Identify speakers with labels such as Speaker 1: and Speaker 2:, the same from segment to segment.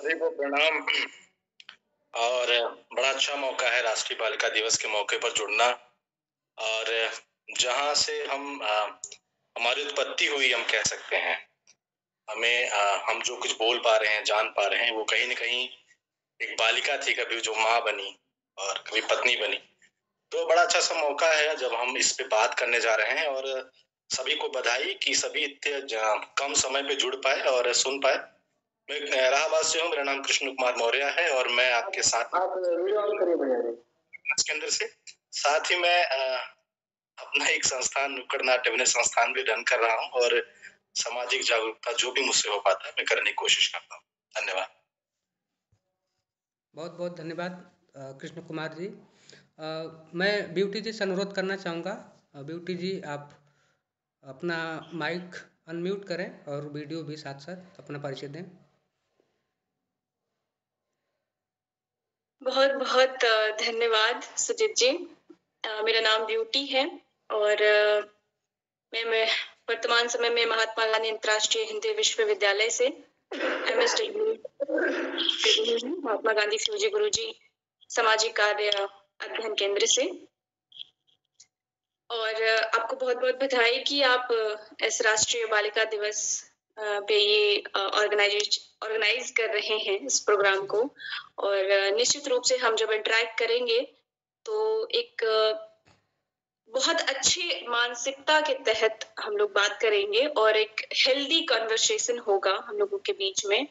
Speaker 1: सभी को प्रणाम। और बड़ा अच्छा मौका है राष्ट्रीय बालिका दिवस के मौके पर जुड़ना। और जहाँ से हमारी उत्पत्ति हुई, हम कह सकते हैं। हम जो कुछ बोल पा रहे हैं, जान पा रहे हैं, वो कहीं न कहीं एक बालिका थी, कभी जो माँ बनी और कभी पत्नी बनी। तो बड़ा अच्छा सा मौका है जब हम इस पे बात करने जा रहे हैं। और सभी को बधाई कि सभी इतने कम समय पे जुड़ पाए और सुन पाए। मैं इलाहाबाद से हूँ, मेरा नाम कृष्ण कुमार मौर्य है और मैं आपके साथ
Speaker 2: आप वीडियो ऑन करिए भैया जी।
Speaker 1: इसके अंदर से साथ ही मैं अपना एक संस्थान नुक्कड़ नाट्य अभिनय संस्थान भी रन कर रहा हूँ और सामाजिक जागरूकता जो भी मुझसे हो पाता है मैं करने की कोशिश करता हूँ। धन्यवाद।
Speaker 3: बहुत बहुत धन्यवाद कृष्ण कुमार जी। मैं ब्यूटी जी से अनुरोध करना चाहूँगा। ब्यूटी जी, आप अपना माइक अनम्यूट करें और वीडियो भी साथ साथ अपना परिचय दें।
Speaker 4: बहुत बहुत धन्यवाद सुजीत जी। मेरा नाम ब्यूटी है और मैं वर्तमान समय में महात्मा गांधी अंतर्राष्ट्रीय हिंदी विश्वविद्यालय से MSW महात्मा गांधी फ्यूजी गुरुजी सामाजिक कार्य अध्ययन केंद्र से। और आपको बहुत बहुत बधाई कि आप इस राष्ट्रीय बालिका दिवस पे ये ऑर्गेनाइज कर रहे हैं इस प्रोग्राम को। और निश्चित रूप से हम जब इंटरेक्ट करेंगे तो एक बहुत अच्छी मानसिकता के तहत हम लोग बात करेंगे और एक हेल्दी कन्वर्सेशन होगा हम लोगों के बीच में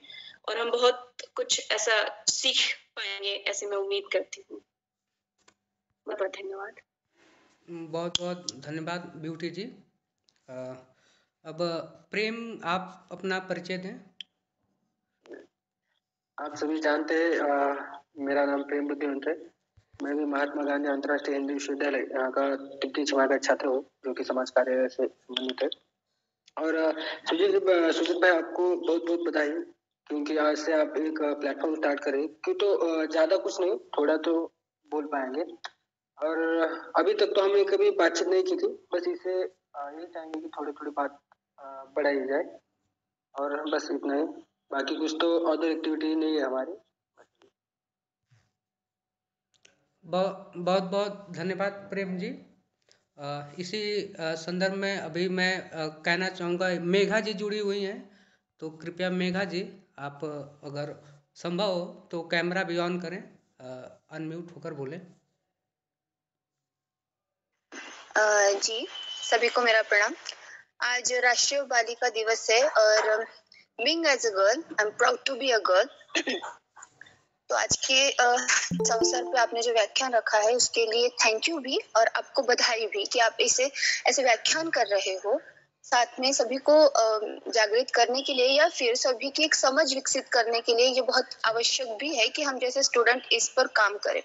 Speaker 4: और हम बहुत कुछ ऐसा सीख पाएंगे, ऐसे मैं उम्मीद करती हूँ। बहुत बहुत धन्यवाद।
Speaker 3: बहुत बहुत धन्यवाद ब्यूटी जी। अब प्रेम, आप अपना परिचय दें।
Speaker 2: आप सभी जानते हैं मेरा नाम प्रेम बुद्धिवंत है। मैं भी महात्मा गांधी अंतर्राष्ट्रीय हिंदी विश्वविद्यालय का तृतीय छमाही का छात्र हूँ, जो कि समाज कार्य से संबंधित है। और सुजीत भाई, आपको बहुत बहुत बधाई, क्योंकि आज से आप एक प्लेटफॉर्म स्टार्ट करें। क्यों तो ज्यादा कुछ नहीं, थोड़ा तो बोल पाएंगे। और अभी तक तो हमने कभी बातचीत नहीं की थी, बस इसे यही चाहेंगे कि थोड़ी थोड़ी बात बढ़ाई जाए और बस इतना ही। बाकी कुछ तो अदर एक्टिविटी नहीं है हमारी।
Speaker 3: बहुत बहुत धन्यवाद प्रेम जी। इसी संदर्भ में अभी मैं कहना चाहूँगा, मेघा जी जुड़ी हुई हैं, तो कृपया मेघा जी, आप अगर संभव हो तो कैमरा भी ऑन करें, अनम्यूट होकर बोलें।
Speaker 5: जी, सभी को मेरा प्रणाम। आज राष्ट्रीय बालिका दिवस है और being as a girl I am proud to be a girl. तो आज के इस अवसर पे आपने जो व्याख्यान रखा है उसके लिए थैंक यू भी, और आपको बधाई भी कि आप ऐसे व्याख्यान कर रहे हो। साथ में सभी को जागृत करने के लिए या फिर सभी की एक समझ विकसित करने के लिए ये बहुत आवश्यक भी है कि हम जैसे स्टूडेंट इस पर काम करें।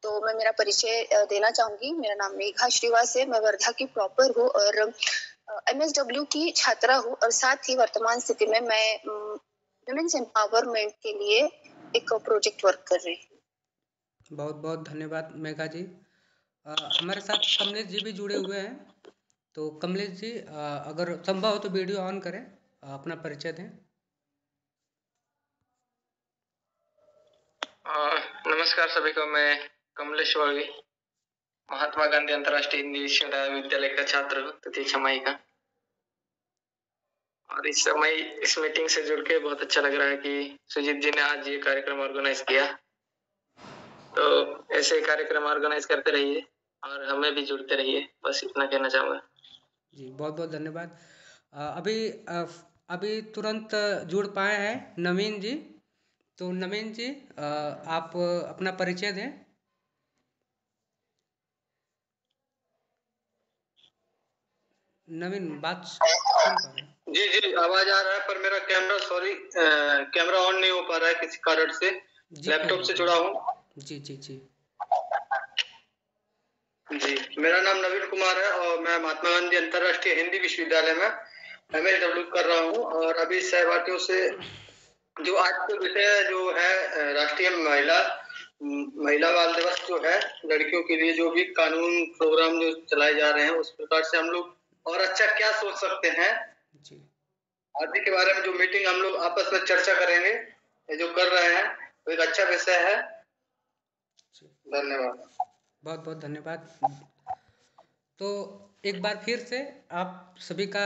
Speaker 5: तो मैं मेरा परिचय देना चाहूंगी। मेरा नाम मेघा श्रीवास है, मैं वर्धा की प्रॉपर हूँ और MSW की छात्रा हूँ, और साथ ही वर्तमान स्थिति में मैं वुमेन्स एम्पावरमेंट के लिए एक प्रोजेक्ट वर्क कर रही हूँ।
Speaker 3: बहुत बहुत धन्यवाद मेघा जी। हमारे साथ कमलेश जी भी जुड़े हुए हैं, तो कमलेश जी अगर संभव हो तो वीडियो ऑन करें, अपना परिचय दें।
Speaker 6: नमस्कार सभी को, मैं कमलेश वर्गी, महात्मा गांधी अंतर्राष्ट्रीय हिंदी विश्वविद्यालय का छात्र हूँ, तृतीय छमाही का। और इस समय इस मीटिंग से जुड़ के बहुत अच्छा लग रहा है कि सुजीत जी ने आज ये कार्यक्रम ऑर्गेनाइज किया। तो ऐसे कार्यक्रम ऑर्गेनाइज करते रहिए और हमें भी जुड़ते रहिए, बस इतना कहना चाहूँगा।
Speaker 3: जी बहुत बहुत धन्यवाद। अभी तुरंत जुड़ पाए हैं नवीन जी, तो नवीन जी आप अपना परिचय दें। नवीन बात सुन पा रहे हैं?
Speaker 6: जी आवाज आ रहा है, पर मेरा कैमरा ऑन नहीं हो पा रहा है किसी कारण से। लैपटॉप से जुड़ा हूँ।
Speaker 3: जी जी जी
Speaker 6: जी, मेरा नाम नवीन कुमार है और मैं महात्मा गांधी अंतर्राष्ट्रीय हिंदी विश्वविद्यालय में MSW कर रहा हूँ। और अभी सहपाठियों से जो आज का विषय जो है राष्ट्रीय महिला बाल दिवस जो है, लड़कियों के लिए जो भी कानून प्रोग्राम जो चलाए जा रहे हैं, उस प्रकार से हम लोग और अच्छा क्या सोच सकते हैं आदि के बारे में जो मीटिंग हम लोग आपस में चर्चा करेंगे। ये जो कर रहे हैं वो एक अच्छा विषय है। धन्यवाद।
Speaker 3: बहुत बहुत धन्यवाद। तो एक बार फिर से आप सभी का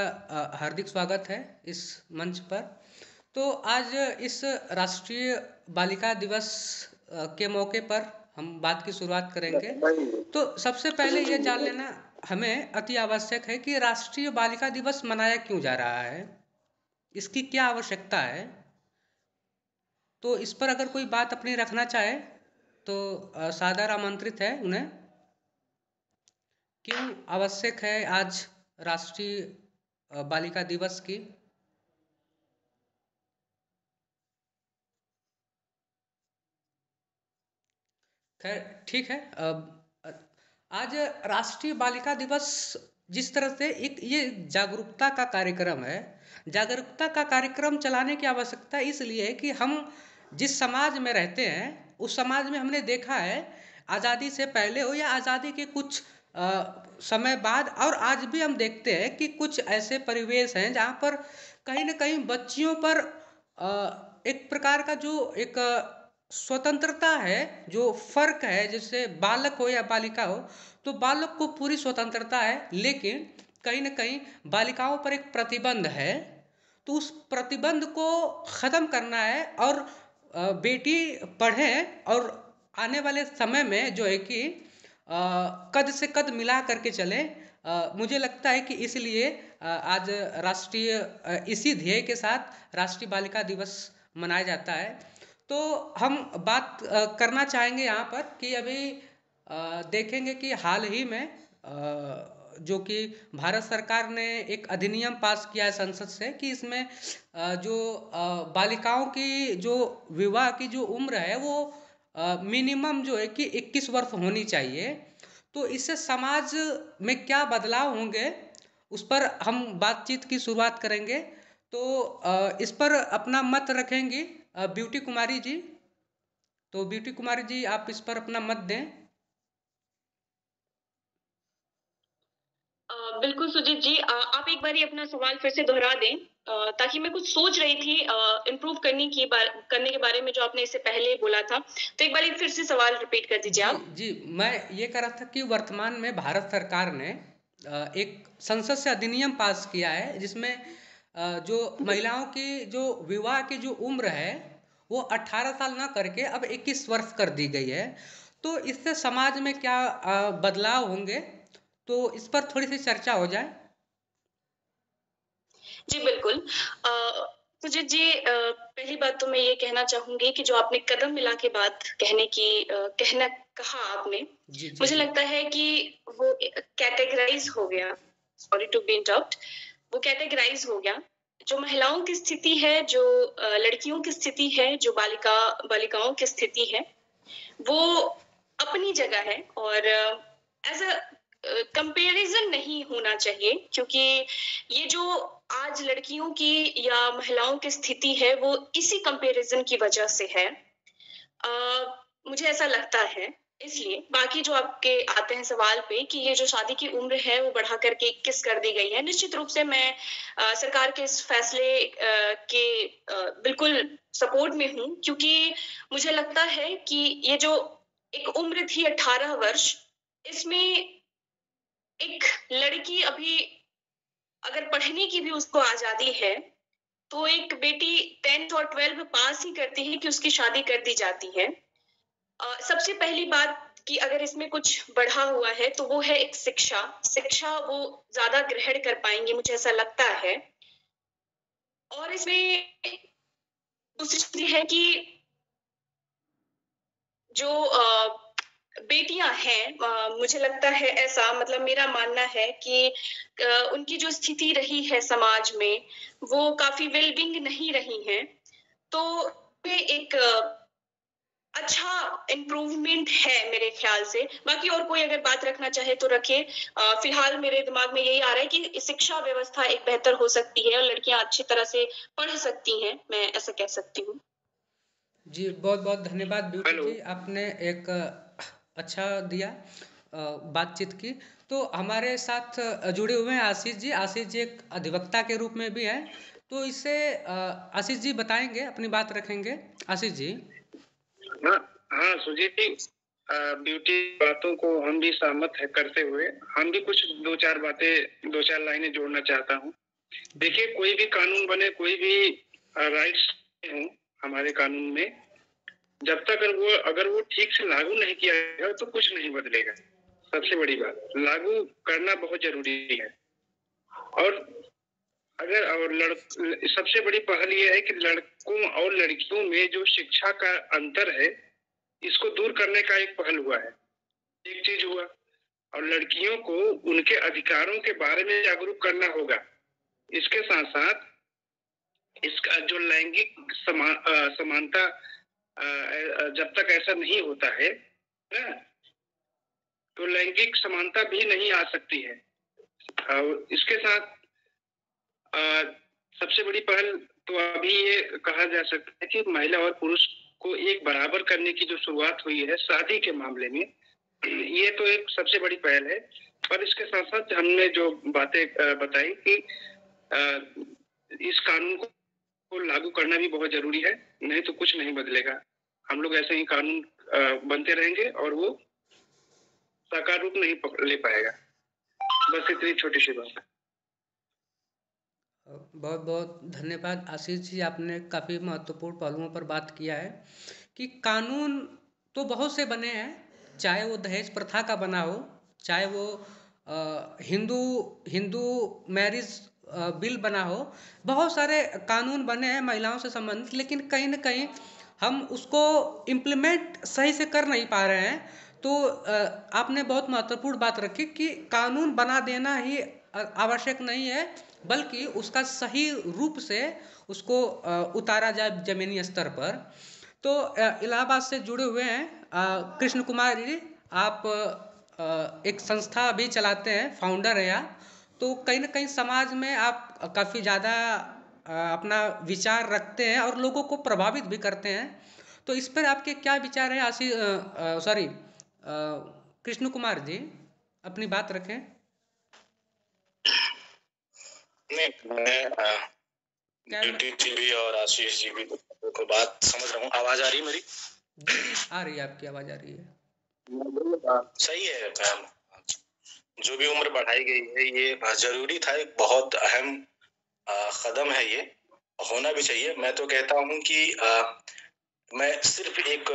Speaker 3: हार्दिक स्वागत है इस मंच पर। तो आज इस राष्ट्रीय बालिका दिवस के मौके पर हम बात की शुरुआत करेंगे। तो सबसे पहले ये जान लेना हमें अति आवश्यक है कि राष्ट्रीय बालिका दिवस मनाया क्यों जा रहा है, इसकी क्या आवश्यकता है। तो इस पर अगर कोई बात अपनी रखना चाहे तो सादर आमंत्रित है उन्हें। क्यों आवश्यक है आज राष्ट्रीय बालिका दिवस की। खैर ठीक है। आज राष्ट्रीय बालिका दिवस जिस तरह से एक ये जागरूकता का कार्यक्रम है, जागरूकता का कार्यक्रम चलाने की आवश्यकता इसलिए है कि हम जिस समाज में रहते हैं उस समाज में हमने देखा है आज़ादी से पहले हो या आज़ादी के कुछ समय बाद और आज भी हम देखते हैं कि कुछ ऐसे परिवेश हैं जहाँ पर कहीं न कहीं बच्चियों पर एक प्रकार का जो एक स्वतंत्रता है, जो फर्क है, जैसे बालक हो या बालिका हो तो बालक को पूरी स्वतंत्रता है लेकिन कहीं न कहीं बालिकाओं पर एक प्रतिबंध है। तो उस प्रतिबंध को ख़त्म करना है और बेटी पढ़ें और आने वाले समय में जो है कि कद से कद मिला करके चलें। मुझे लगता है कि इसलिए आज राष्ट्रीय इसी ध्येय के साथ राष्ट्रीय बालिका दिवस मनाया जाता है। तो हम बात करना चाहेंगे यहाँ पर कि अभी देखेंगे कि हाल ही में जो कि भारत सरकार ने एक अधिनियम पास किया है संसद से कि इसमें जो बालिकाओं की जो विवाह की जो उम्र है वो मिनिमम जो है कि 21 वर्ष होनी चाहिए। तो इससे समाज में क्या बदलाव होंगे उस पर हम बातचीत की शुरुआत करेंगे। तो इस पर अपना मत रखेंगी ब्यूटी कुमारी जी। तो ब्यूटी कुमारी जी आप इस पर अपना मत दें।
Speaker 4: बिल्कुल सुजीत जी, आप एक बार अपना सवाल फिर से दोहरा दें ताकि मैं कुछ सोच रही थी इम्प्रूव करने के बारे में जो आपने इससे पहले बोला था। तो एक बार फिर से सवाल रिपीट कर दीजिए आप।
Speaker 3: जी मैं ये कह रहा था कि वर्तमान में भारत सरकार ने एक संसद से अधिनियम पास किया है जिसमें जो महिलाओं की जो विवाह की जो उम्र है वो 18 साल ना करके अब 21 वर्ष कर दी गई है। तो इससे समाज में क्या बदलाव होंगे तो इस पर थोड़ी सी चर्चा हो जाए।
Speaker 4: जी बिल्कुल। सुजीत जी, पहली बात तो मैं ये कहना चाहूंगी कि जो आपने कदम मिला के बात कहा आपने, मुझे लगता है कि वो कैटेगराइज हो गया। सॉरी टू बी इंटरप्ट, वो कैटेगराइज हो गया। जो महिलाओं की स्थिति है, जो लड़कियों की स्थिति है, जो बालिकाओं की स्थिति है, वो अपनी जगह है और एज अ कंपैरिजन नहीं होना चाहिए, क्योंकि ये जो आज लड़कियों की या महिलाओं की स्थिति है वो इसी कंपैरिजन की वजह से है। मुझे ऐसा लगता है। इसलिए बाकी जो आपके आते हैं सवाल पे कि ये जो शादी की उम्र है वो बढ़ा करके 21 कर दी गई है, निश्चित रूप से मैं सरकार के इस फैसले के बिल्कुल सपोर्ट में हूँ, क्योंकि मुझे लगता है कि ये जो एक उम्र थी 18 वर्ष, इसमें एक लड़की अभी अगर पढ़ने की भी उसको आजादी है तो एक बेटी 10th और 12th पास ही करती है कि उसकी शादी कर दी जाती है। सबसे पहली बात कि अगर इसमें कुछ बढ़ा हुआ है तो वो है एक शिक्षा वो ज्यादा ग्रहण कर पाएंगे, मुझे ऐसा लगता है। और इसमें दूसरी चीज है कि जो बेटियां हैं, मुझे लगता है ऐसा, मतलब मेरा मानना है कि उनकी जो स्थिति रही है समाज में वो काफी वेलबींग नहीं रही है। तो ये एक अच्छा इम्प्रूवमेंट है मेरे ख्याल से। बाकी और कोई अगर बात रखना चाहे तो रखे। फिलहाल मेरे दिमाग में यही आ रहा है कि शिक्षा व्यवस्था एक बेहतर हो सकती है और लड़कियां अच्छी तरह से पढ़ सकती हैं, मैं ऐसा कह सकती हूँ।
Speaker 3: जी बहुत बहुत धन्यवाद ब्यूटी जी, आपने एक अच्छा दिया बातचीत की। तो हमारे साथ जुड़े हुए हैं आशीष जी। आशीष जी एक अधिवक्ता के रूप में भी हैं। तो इससे आशीष जी बताएंगे, अपनी बात रखेंगे आशीष जी।
Speaker 7: हाँ हाँ सुजीत जी, ब्यूटी बातों को हम भी सहमत है करते हुए हम भी कुछ दो चार लाइनें जोड़ना चाहता हूँ। देखिए, कोई भी कानून बने, कोई भी राइट्स हो हमारे कानून में, जब तक अगर वो ठीक से लागू नहीं किया जाएगा तो कुछ नहीं बदलेगा। सबसे बड़ी बात, लागू करना बहुत जरूरी है। और सबसे बड़ी पहल ये है कि लड़कों और लड़कियों में जो शिक्षा का अंतर है, इसको दूर करने का एक पहल हुआ है, एक चीज हुआ। और लड़कियों को उनके अधिकारों के बारे में जागरूक करना होगा। इसके साथ साथ इसका जो लैंगिक समानता, जब तक ऐसा नहीं होता है ना, तो लैंगिक समानता भी नहीं आ सकती है। और इसके साथ सबसे बड़ी पहल तो अभी ये कहा जा सकता है कि महिला और पुरुष को एक बराबर करने की जो शुरुआत हुई है शादी के मामले में, ये तो एक सबसे बड़ी पहल है। पर इसके साथ साथ हमने जो बातें बताई कि इस कानून को लागू करना भी बहुत जरूरी है, नहीं तो कुछ नहीं बदलेगा। हम लोग ऐसे ही कानून बनते रहेंगे और वो साकार रूप नहीं ले पाएगा। बस इतनी छोटी सी बात है।
Speaker 3: बहुत बहुत धन्यवाद आशीष जी, आपने काफ़ी महत्वपूर्ण पहलुओं पर बात किया है कि कानून तो बहुत से बने हैं, चाहे वो दहेज प्रथा का बना हो, चाहे वो हिंदू मैरिज बिल बना हो, बहुत सारे कानून बने हैं महिलाओं से संबंधित, लेकिन कहीं ना कहीं हम उसको इम्प्लीमेंट सही से कर नहीं पा रहे हैं। तो आपने बहुत महत्वपूर्ण बात रखी कि कानून बना देना ही आवश्यक नहीं है, बल्कि उसका सही रूप से उसको उतारा जाए जमीनी स्तर पर। तो इलाहाबाद से जुड़े हुए हैं कृष्ण कुमार जी, आप एक संस्था भी चलाते हैं, फाउंडर हैं आप, तो कहीं ना कहीं समाज में आप काफ़ी ज़्यादा अपना विचार रखते हैं और लोगों को प्रभावित भी करते हैं। तो इस पर आपके क्या विचार हैं सॉरी कृष्ण कुमार जी, अपनी बात रखें।
Speaker 1: नहीं, मैं ब्यूटी जी भी और आशीष जी भी को बात समझ रहा हूँ। आवाज आ रही है मेरी?
Speaker 3: आ रही है, आपकी आवाज आ रही है।
Speaker 1: सही है। जो भी उम्र बढ़ाई गई है ये जरूरी था, एक बहुत अहम कदम है, ये होना भी चाहिए। मैं तो कहता हूँ कि मैं सिर्फ एक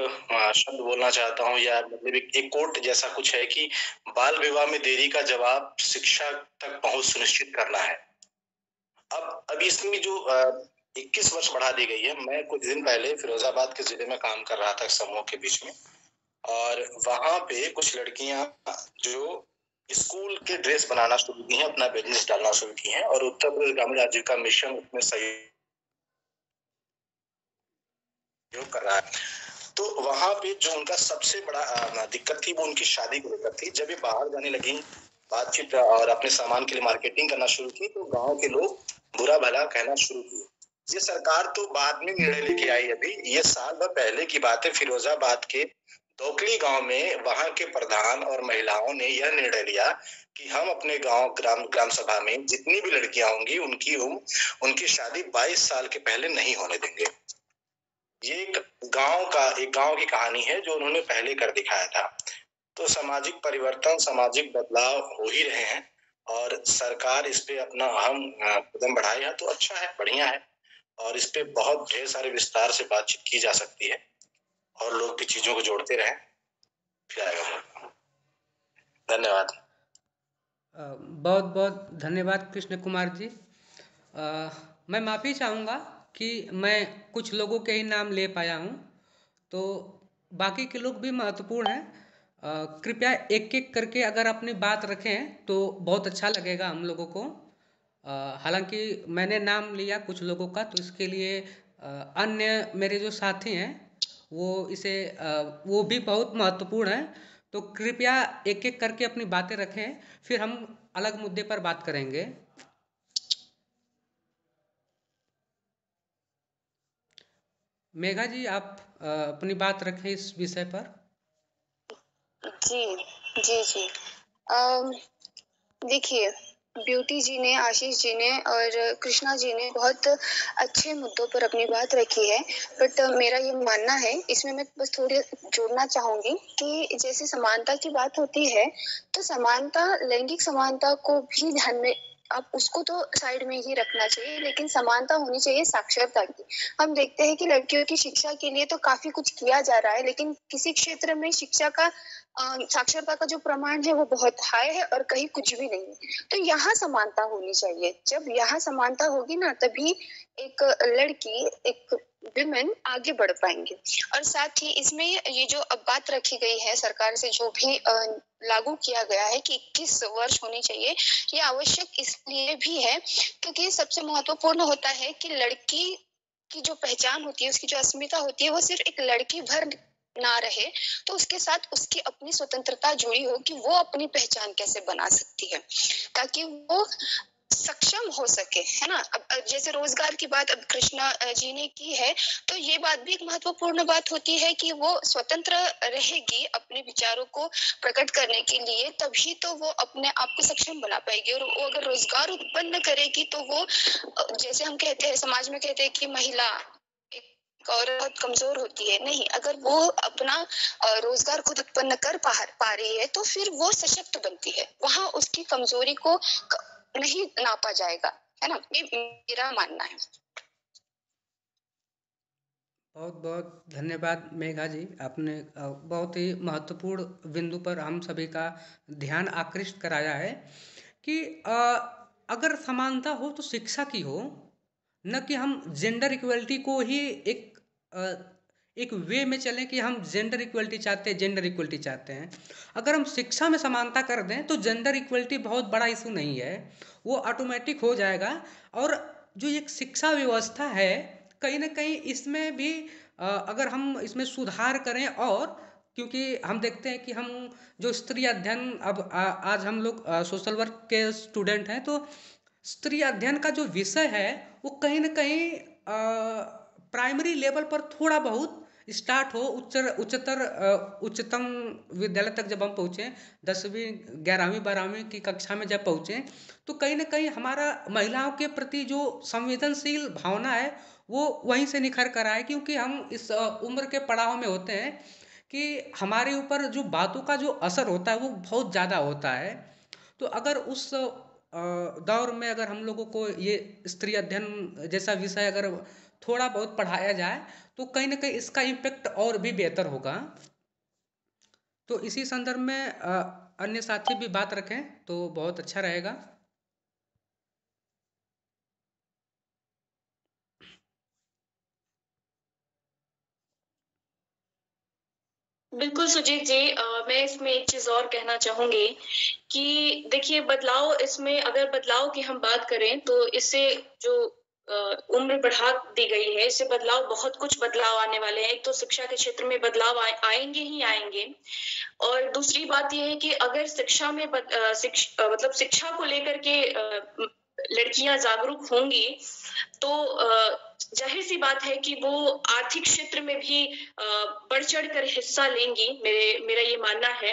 Speaker 1: शब्द बोलना चाहता हूँ, या मतलब एक कोट जैसा कुछ है कि बाल विवाह में देरी का जवाब शिक्षा तक पहुंच सुनिश्चित करना है। अब इसमें जो 21 वर्ष बढ़ा दी गई है। मैं कुछ दिन पहले फिरोजाबाद के जिले में काम कर रहा था समूह के बीच में, और वहां पे कुछ लड़कियां जो स्कूल के ड्रेस बनाना शुरू की हैं, अपना बिजनेस डालना शुरू की हैं, और उत्तर प्रदेश ग्रामीण आजीविका मिशन उसमें सहयोग कर रहा है। तो वहां पे जो उनका सबसे बड़ा दिक्कत थी वो उनकी शादी को लेकर थी। जब ये बाहर जाने लगी, बातचीत और अपने सामान के लिए मार्केटिंग करना शुरू की, तो गांव के लोग बुरा भला कहना शुरू किए। ये सरकार तो बाद में निर्णय लेके आई, अभी ये साल भर पहले की बात है। फिरोजाबाद के दोकली गांव में वहां के प्रधान और महिलाओं ने यह निर्णय लिया कि हम अपने गांव ग्राम सभा में जितनी भी लड़कियां होंगी उनकी शादी 22 साल के पहले नहीं होने देंगे। ये एक गांव की कहानी है जो उन्होंने पहले कर दिखाया था। तो सामाजिक परिवर्तन, सामाजिक बदलाव हो ही रहे हैं, और सरकार इस पे अपना अहम कदम बढ़ाए है, तो अच्छा है, बढ़िया है। और इस पे बहुत ढेर सारे विस्तार से बातचीत की जा सकती है, और लोग भी चीजों को जोड़ते रहें, फिर आएगा। धन्यवाद।
Speaker 3: बहुत बहुत धन्यवाद कृष्ण कुमार जी। मैं माफ़ी चाहूँगा कि मैं कुछ लोगों के ही नाम ले पाया हूँ, तो बाकी के लोग भी महत्वपूर्ण हैं। कृपया एक एक करके अगर अपनी बात रखें तो बहुत अच्छा लगेगा हम लोगों को। हालांकि मैंने नाम लिया कुछ लोगों का, तो इसके लिए अन्य मेरे जो साथी हैं वो भी बहुत महत्वपूर्ण हैं। तो कृपया एक एक करके अपनी बातें रखें, फिर हम अलग मुद्दे पर बात करेंगे। मेघा जी, आप अपनी बात रखें इस विषय पर।
Speaker 5: जी जी जी, देखिए, ब्यूटी जी ने, आशीष जी ने और कृष्णा जी ने बहुत अच्छे मुद्दों पर अपनी बात रखी है। बट मेरा ये मानना है, इसमें मैं बस थोड़ी जोड़ना चाहूंगी कि जैसे समानता की बात होती है, तो समानता, लैंगिक समानता को भी ध्यान में, आप उसको तो साइड में ही रखना चाहिए, लेकिन समानता होनी चाहिए साक्षरता की। हम देखते हैं कि लड़कियों की शिक्षा के लिए तो काफी कुछ किया जा रहा है, लेकिन किसी क्षेत्र में शिक्षा का साक्षरता का जो प्रमाण है वो बहुत हाई है और कहीं कुछ भी नहीं है। तो यहाँ समानता होनी चाहिए। जब यहाँ समानता होगी ना, तभी एक लड़की, एक विमेन आगे बढ़ पाएंगे। और साथ ही इसमें ये जो अब बात रखी गई है सरकार से, जो भी लागू किया गया है कि 21 वर्ष होनी चाहिए, ये आवश्यक इसलिए भी है क्योंकि सबसे महत्वपूर्ण होता है कि लड़की की जो पहचान होती है, उसकी जो अस्मिता होती है, वो सिर्फ एक लड़की भर ना रहे, तो उसके साथ उसकी अपनी स्वतंत्रता जुड़ी हो कि वो अपनी पहचान कैसे बना सकती है, ताकि वो सक्षम हो सके, है ना। अब जैसे रोजगार की बात अब कृष्णा जी ने की है, तो ये बात भी एक महत्वपूर्ण बात होती है कि वो स्वतंत्र रहेगी अपने विचारों को प्रकट करने के लिए, तभी तो वो अपने आप को सक्षम बना पाएगी। और वो अगर रोजगार उत्पन्न करेगी तो वो, जैसे हम कहते हैं, समाज में कहते हैं कि महिला और बहुत कमजोर होती है, नहीं, अगर वो अपना रोजगार खुद उत्पन्न कर पा रही है तो फिर वो सशक्त बनती है, वहां उसकी कमजोरी को नहीं नापा जाएगा, है ना। ये मेरा मानना है।
Speaker 3: बहुत बहुत धन्यवाद मेघा जी, आपने बहुत ही महत्वपूर्ण बिंदु पर हम सभी का ध्यान आकृष्ट कराया है कि अगर समानता हो तो शिक्षा की हो, न कि हम जेंडर इक्वलिटी को ही एक वे में चलें कि हम जेंडर इक्वलिटी चाहते हैं, जेंडर इक्वलिटी चाहते हैं। अगर हम शिक्षा में समानता कर दें तो जेंडर इक्वलिटी बहुत बड़ा इशू नहीं है, वो ऑटोमेटिक हो जाएगा। और जो एक शिक्षा व्यवस्था है, कहीं ना कहीं इसमें भी अगर हम इसमें सुधार करें, और क्योंकि हम देखते हैं कि हम जो स्त्री अध्ययन, अब आज हम लोग सोशल वर्क के स्टूडेंट हैं, तो स्त्री अध्ययन का जो विषय है वो कहीं ना कहीं प्राइमरी लेवल पर थोड़ा बहुत स्टार्ट हो, उच्चतम विद्यालय तक जब हम पहुँचे, 10वीं 11वीं 12वीं की कक्षा में जब पहुँचे, तो कहीं ना कहीं हमारा महिलाओं के प्रति जो संवेदनशील भावना है वो वहीं से निखर कर आए, क्योंकि हम इस उम्र के पड़ाव में होते हैं कि हमारे ऊपर जो बातों का जो असर होता है वो बहुत ज़्यादा होता है। तो अगर उस दौर में अगर हम लोगों को ये स्त्री अध्ययन जैसा विषय अगर थोड़ा बहुत पढ़ाया जाए तो कहीं ना कहीं इसका इम्पैक्ट और भी बेहतर होगा। तो इसी संदर्भ में अन्य साथी भी बात रखें तो बहुत अच्छा रहेगा।
Speaker 4: बिल्कुल सुजीत जी, मैं इसमें एक चीज और कहना चाहूंगी कि देखिए, बदलाव, इसमें अगर बदलाव की हम बात करें तो इससे जो उम्र बढ़ा दी गई है, इससे बदलाव, बहुत कुछ बदलाव आने वाले हैं। एक तो शिक्षा के क्षेत्र में बदलाव आएंगे ही आएंगे, और दूसरी बात यह है कि अगर शिक्षा में मतलब शिक्षा को लेकर के लड़कियां जागरूक होंगी तो जाहिर सी बात है कि वो आर्थिक क्षेत्र में भी बढ़ चढ़ कर हिस्सा लेंगी, मेरा ये मानना है।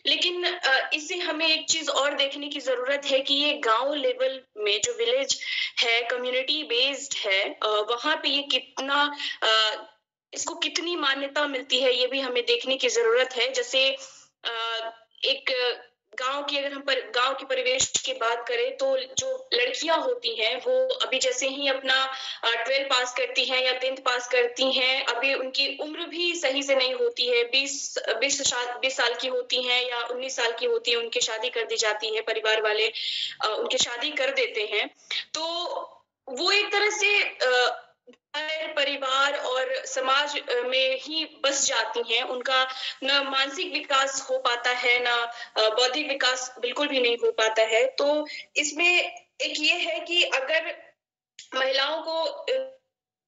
Speaker 4: लेकिन इसे हमें एक चीज और देखने की जरूरत है कि ये गांव लेवल में जो विलेज है, कम्युनिटी बेस्ड है, वहां पे ये कितना इसको कितनी मान्यता मिलती है, ये भी हमें देखने की जरूरत है। जैसे एक गांव की, अगर हम गांव के परिवेश की बात करें तो जो लड़कियां होती हैं वो अभी जैसे ही अपना 12 पास करती हैं या 10th पास करती हैं, अभी उनकी उम्र भी सही से नहीं होती है, 20 साल की होती हैं या 19 साल की होती है, उनकी शादी कर दी जाती है, परिवार वाले उनकी शादी कर देते हैं। तो वो एक तरह से परिवार और समाज में ही बस जाती हैं, उनका न मानसिक विकास हो पाता है, न बौद्धिक विकास बिल्कुल भी नहीं हो पाता है। तो इसमें एक ये है कि अगर महिलाओं को,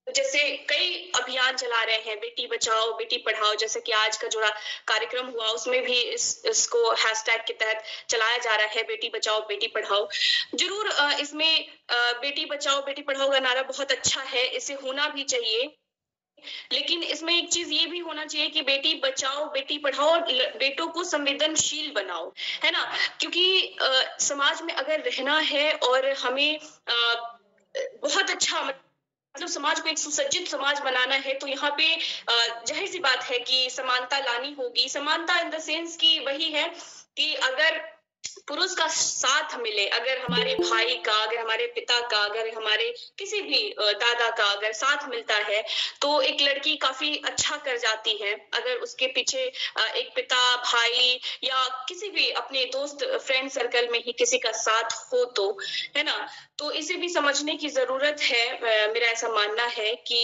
Speaker 4: जैसे कई अभियान चला रहे हैं, बेटी बचाओ बेटी पढ़ाओ, जैसे कि आज का जो कार्यक्रम हुआ उसमें भी इसको हैशटैग के तहत चलाया जा रहा है, बेटी बचाओ बेटी पढ़ाओ। जरूर इसमें बेटी बचाओ बेटी पढ़ाओ का नारा बहुत अच्छा है, इसे होना भी चाहिए, लेकिन इसमें एक चीज ये भी होना चाहिए कि बेटी बचाओ बेटी पढ़ाओ और बेटों को संवेदनशील बनाओ, है ना, क्योंकि समाज में अगर रहना है और हमें बहुत अच्छा मतलब समाज को एक सुसज्जित समाज बनाना है, तो यहाँ पे जाहिर सी बात है कि समानता लानी होगी। समानता इन द सेंस कि वही है कि अगर पुरुष का साथ मिले, अगर हमारे भाई का, अगर हमारे पिता का, अगर हमारे किसी भी दादा का अगर साथ मिलता है तो एक लड़की काफी अच्छा कर जाती है। अगर उसके पीछे एक पिता, भाई या किसी भी अपने दोस्त फ्रेंड सर्कल में ही किसी का साथ हो तो, है ना, तो इसे भी समझने की जरूरत है। मेरा ऐसा मानना है कि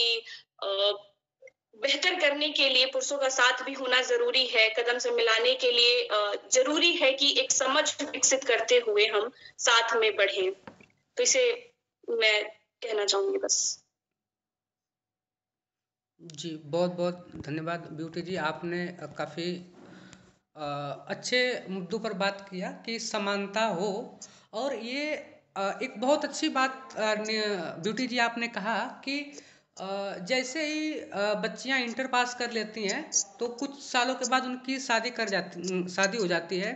Speaker 4: बेहतर करने के लिए पुरुषों का साथ भी होना जरूरी है। कदम से मिलाने के लिए जरूरी है कि एक समझ विकसित करते हुए हम साथ में बढ़ें। तो इसे मैं कहना चाहूंगी बस।
Speaker 3: जी बहुत बहुत धन्यवाद ब्यूटी जी, आपने काफ़ी अच्छे मुद्दों पर बात किया कि समानता हो। और ये एक बहुत अच्छी बात ब्यूटी जी आपने कहा कि जैसे ही बच्चियां इंटर पास कर लेती हैं तो कुछ सालों के बाद उनकी शादी हो जाती है,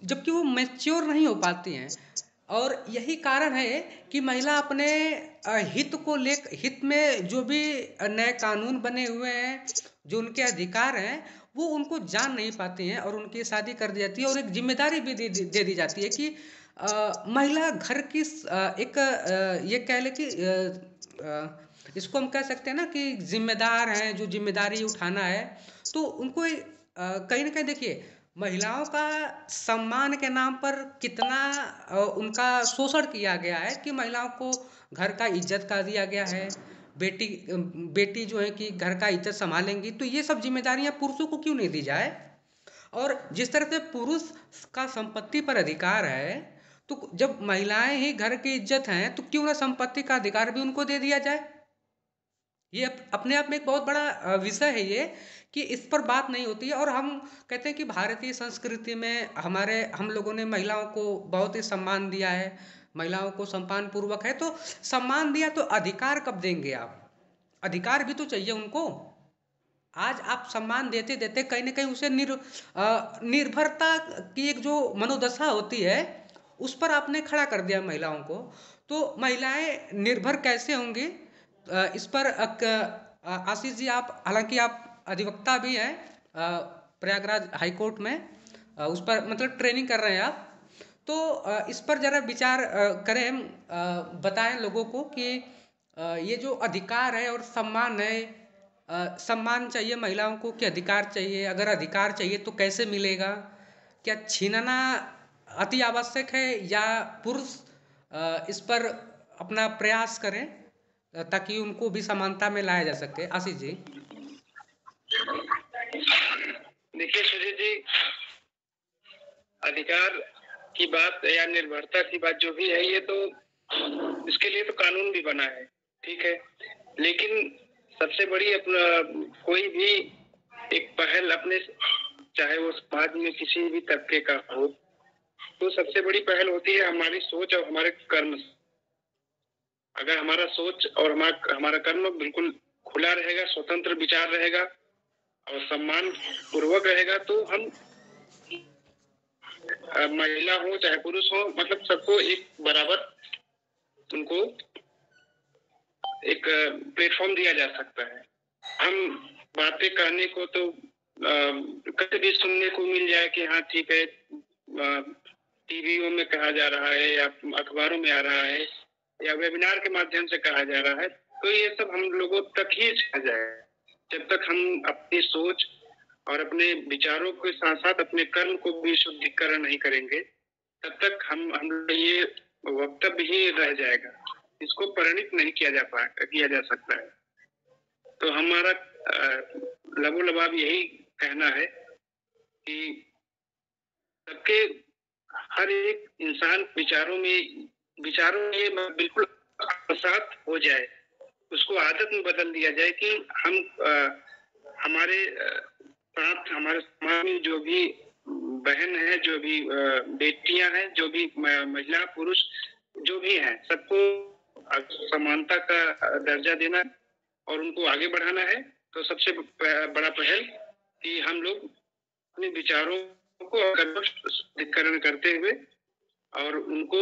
Speaker 3: जबकि वो मैच्योर नहीं हो पाती हैं। और यही कारण है कि महिला अपने हित में जो भी नए कानून बने हुए हैं, जो उनके अधिकार हैं, वो उनको जान नहीं पाती हैं और उनकी शादी कर दी जाती है। और एक जिम्मेदारी भी दे दी जाती है कि महिला घर की ये कह ले कि इसको हम कह सकते हैं ना कि जिम्मेदार हैं, जो जिम्मेदारी उठाना है। तो उनको कहीं ना कहीं देखिए, महिलाओं का सम्मान के नाम पर कितना उनका शोषण किया गया है कि महिलाओं को घर का इज्जत का दिया गया है। बेटी जो है कि घर का इज्जत संभालेंगी, तो ये सब जिम्मेदारियां पुरुषों को क्यों नहीं दी जाए। और जिस तरह से पुरुष का संपत्ति पर अधिकार है, तो जब महिलाएं ही घर की इज्जत हैं तो क्यों ना संपत्ति का अधिकार भी उनको दे दिया जाए। ये अपने आप में एक बहुत बड़ा विषय है ये, कि इस पर बात नहीं होती है। और हम कहते हैं कि भारतीय संस्कृति में हम लोगों ने महिलाओं को बहुत ही सम्मान दिया है, महिलाओं को सम्मान पूर्वक है। तो सम्मान दिया तो अधिकार कब देंगे आप? अधिकार भी तो चाहिए उनको। आज आप सम्मान देते देते कहीं ना कहीं उसे निर्भरता की एक जो मनोदशा होती है उस पर आपने खड़ा कर दिया महिलाओं को। तो महिलाएं निर्भर कैसे होंगी इस पर आशीष जी, आप हालांकि आप अधिवक्ता भी हैं प्रयागराज हाई कोर्ट में, उस पर मतलब ट्रेनिंग कर रहे हैं आप, तो इस पर जरा विचार करें, बताएं लोगों को कि ये जो अधिकार है और सम्मान है, सम्मान चाहिए महिलाओं को कि अधिकार चाहिए? अगर अधिकार चाहिए तो कैसे मिलेगा? क्या छीनना अति आवश्यक है या पुरुष इस पर अपना प्रयास करें ताकि उनको भी समानता में लाया जा सके? आशीष जी।
Speaker 7: देखिए सुजीत जी, अधिकार की बात या निर्भरता की बात जो भी है, ये तो इसके लिए तो कानून भी बना है, ठीक है। लेकिन सबसे बड़ी अपना कोई भी एक पहल अपने, चाहे वो समाज में किसी भी तबके का हो, तो सबसे बड़ी पहल होती है हमारी सोच और हमारे कर्म। अगर हमारा सोच और हमारा कर्म बिल्कुल खुला रहेगा, स्वतंत्र विचार रहेगा और सम्मान पूर्वक रहेगा, तो हम महिला हो चाहे पुरुष हो, मतलब सबको एक बराबर उनको एक प्लेटफॉर्म दिया जा सकता है। हम बातें कहने को तो कभी भी सुनने को मिल जाए कि हाँ ठीक है, टीवीओ में कहा जा रहा है या अखबारों में आ रहा है या वेबिनार के माध्यम से कहा जा रहा है, तो ये सब हम लोगों तक ही आ जाए। जब तक हम अपनी सोच और अपने विचारों के साथ साथ अपने कर्म को भी शुद्धिकरण नहीं करेंगे, तब तक हम ये वक्तव्य ही रह जाएगा, इसको परिणित नहीं किया जा सकता है। तो हमारा लबोलबाब यही कहना है कि सबके हर एक इंसान विचारों में बिल्कुल साथ हो जाए, उसको आदत में बदल दिया जाए कि हम हमारे समाज में जो भी बहन है, जो भी बेटियां हैं, जो भी महिला पुरुष जो भी हैं, सबको समानता का दर्जा देना और उनको आगे बढ़ाना है, तो सबसे बड़ा पहल कि हम लोग अपने विचारों को कर्मकरण करते हुए और उनको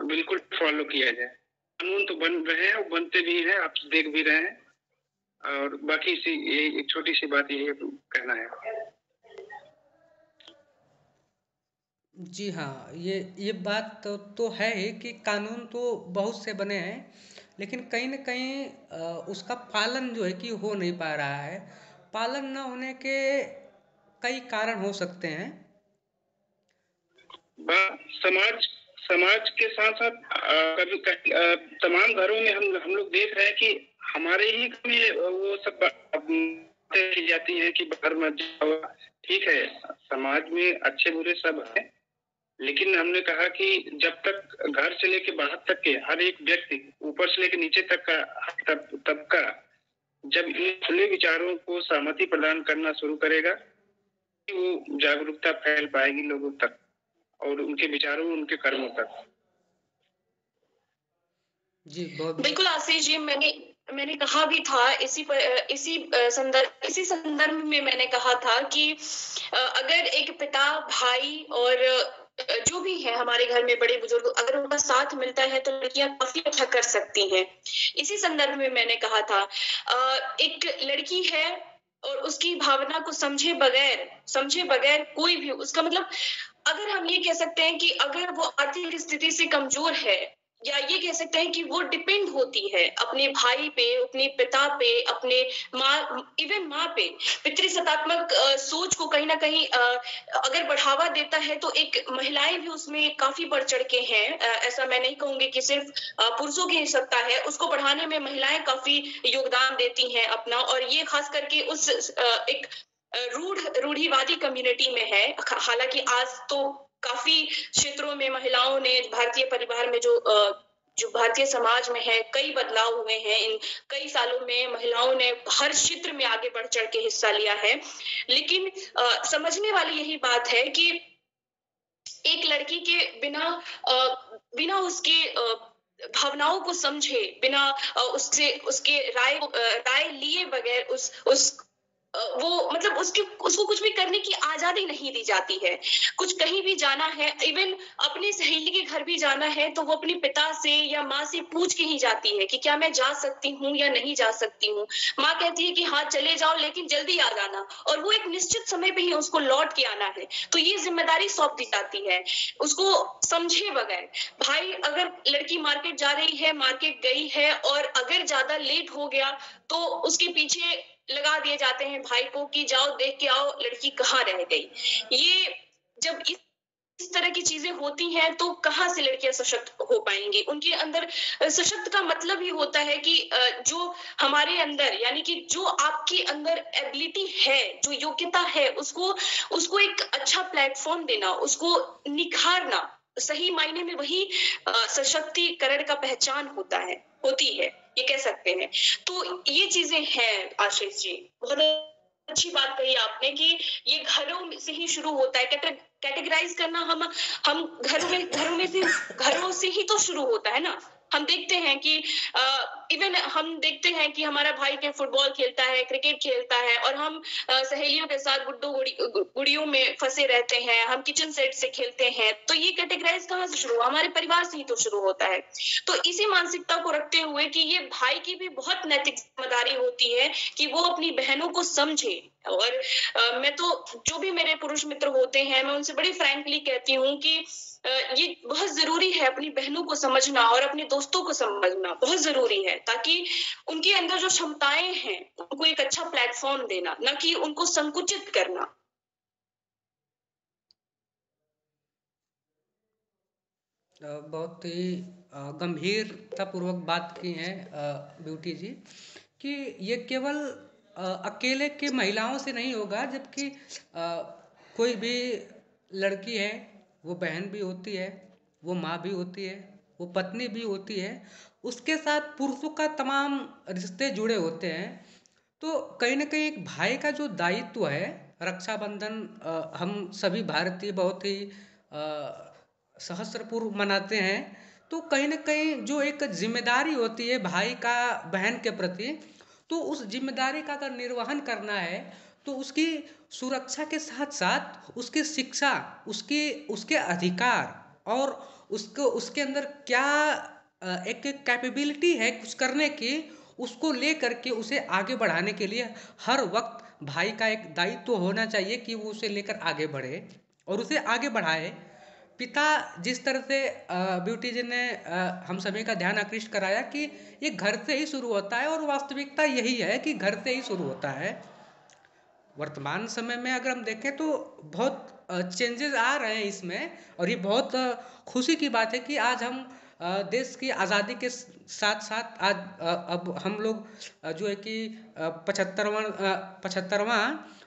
Speaker 7: बिल्कुल फॉलो किया जाए। कानून तो बन रहे हैं और बनते भी हैं, आप देख भी रहे हैं। और बाकी ये एक छोटी सी बात यही कहना है।
Speaker 3: जी हाँ, ये बात तो है ही कि कानून तो बहुत से बने हैं, लेकिन कहीं न कहीं उसका पालन जो है कि हो नहीं पा रहा है। पालन न होने के कई कारण हो सकते हैं।
Speaker 7: समाज समाज के साथ साथ कभी तमाम घरों में हम लोग देख रहे हैं कि हमारे ही में वो सब की जाती है कि बाहर मत जाओ। ठीक है, समाज में अच्छे बुरे सब हैं, लेकिन हमने कहा कि जब तक घर से लेके बाहर तक के हर एक व्यक्ति, ऊपर से लेके नीचे तक का तबका जब इन खुले विचारों को सहमति प्रदान करना शुरू करेगा, वो जागरूकता फैल पाएगी लोगों तक और उनके विचारों, उनके कर्मों तक।
Speaker 3: जी बहुत
Speaker 4: बिल्कुल आशीष जी, मैंने कहा भी था इसी संदर्भ में मैंने कहा था कि अगर एक पिता, भाई और जो भी है हमारे घर में बड़े बुजुर्ग, अगर उनका साथ मिलता है तो लड़कियां काफी अच्छा कर सकती हैं। इसी संदर्भ में मैंने कहा था एक लड़की है और उसकी भावना को समझे बगैर कोई भी, उसका मतलब अगर हम ये कह सकते हैं कि अगर वो आर्थिक स्थिति से कमजोर है, या ये कह सकते हैं कि वो डिपेंड होती है अपने भाई पे, अपने पिता पे, अपने इवन माँ पे, पितृसत्तात्मक सोच को कहीं ना कहीं अगर बढ़ावा देता है, तो एक महिलाएं भी उसमें काफी बढ़ चढ़ के हैं। ऐसा मैं नहीं कहूंगी कि सिर्फ पुरुषों की सत्ता है, उसको बढ़ाने में महिलाएं काफी योगदान देती हैं अपना, और ये खास करके उस एक रूढ़िवादी कम्युनिटी में है। हालांकि आज तो काफी क्षेत्रों में महिलाओं ने भारतीय परिवार में जो भारतीय समाज में है, कई बदलाव हुए हैं। इन कई सालों में महिलाओं ने हर क्षेत्र में आगे बढ़ चढ़ के हिस्सा लिया है। लेकिन समझने वाली यही बात है कि एक लड़की के बिना उसके भावनाओं को समझे, बिना उसके राय लिए बगैर वो मतलब उसको कुछ भी करने की आजादी नहीं दी जाती है। कुछ कहीं भी जाना है, इवन अपनी सहेली के घर भी जाना है, तो वो अपने पिता से या माँ से पूछ के ही जाती है कि क्या मैं जा सकती हूँ या नहीं जा सकती हूँ। माँ कहती है कि हाँ चले जाओ, लेकिन जल्दी आ जाना, और वो एक निश्चित समय पे ही उसको लौट के आना है। तो ये जिम्मेदारी सौंप दी जाती है उसको समझे बगैर। भाई, अगर लड़की मार्केट जा रही है, मार्केट गई है, और अगर ज्यादा लेट हो गया तो उसके पीछे लगा दिए जाते हैं भाई को कि जाओ देख के आओ लड़की कहाँ रह गई। ये जब इस तरह की चीजें होती हैं तो कहाँ से लड़कियां सशक्त हो पाएंगी। उनके अंदर सशक्त का मतलब ही होता है कि जो हमारे अंदर, यानी कि जो आपके अंदर एबिलिटी है, जो योग्यता है, उसको एक अच्छा प्लेटफॉर्म देना, उसको निखारना, सही मायने में वही सशक्तिकरण का पहचान होती है, ये कह सकते हैं। तो ये चीजें हैं आशीष जी, बहुत अच्छी बात कही आपने कि ये घरों से ही शुरू होता है। कैटेगराइज करना हम घरों से ही तो शुरू होता है ना। हम देखते हैं कि इवन हम देखते हैं कि हमारा भाई के फुटबॉल खेलता है, क्रिकेट खेलता है, और हम सहेलियों के साथ गुड़ियों में फंसे रहते हैं, हम किचन सेट से खेलते हैं। तो ये कैटेगराइज कहाँ से शुरू, हमारे परिवार से ही तो शुरू होता है। तो इसी मानसिकता को रखते हुए कि ये भाई की भी बहुत नैतिक जिम्मेदारी होती है कि वो अपनी बहनों को समझे। और मैं तो जो भी मेरे पुरुष मित्र होते हैं, मैं उनसे बड़ी फ्रैंकली कहती हूँ कि ये बहुत जरूरी है, अपनी बहनों को समझना और अपने दोस्तों को समझना बहुत जरूरी है, ताकि उनके अंदर जो क्षमताएं हैं उनको एक अच्छा प्लेटफॉर्म देना, न कि उनको संकुचित करना।
Speaker 3: बहुत ही गंभीरता पूर्वक बात की है ब्यूटी जी, कि ये केवल अकेले के महिलाओं से नहीं होगा, जबकि कोई भी लड़की है वो बहन भी होती है, वो माँ भी होती है, वो पत्नी भी होती है, उसके साथ पुरुषों का तमाम रिश्ते जुड़े होते हैं। तो कहीं ना कहीं एक भाई का जो दायित्व है, रक्षाबंधन हम सभी भारतीय बहुत ही सहस्रपूर्व मनाते हैं। तो कहीं ना कहीं जो एक जिम्मेदारी होती है भाई का बहन के प्रति, तो उस जिम्मेदारी का अगर निर्वहन करना है तो उसकी सुरक्षा के साथ साथ उसकी शिक्षा, उसके उसके अधिकार और उसको उसके अंदर क्या एक कैपेबिलिटी है कुछ करने की, उसको ले करके उसे आगे बढ़ाने के लिए हर वक्त भाई का एक दायित्व होना चाहिए कि वो उसे लेकर आगे बढ़े और उसे आगे बढ़ाए। पिता जिस तरह से ब्यूटी जी ने हम सभी का ध्यान आकृष्ट कराया कि ये घर से ही शुरू होता है और वास्तविकता यही है कि घर से ही शुरू होता है। वर्तमान समय में अगर हम देखें तो बहुत चेंजेस आ रहे हैं इसमें, और ये बहुत खुशी की बात है कि आज हम देश की आज़ादी के साथ साथ आज अब हम लोग जो है कि 75वां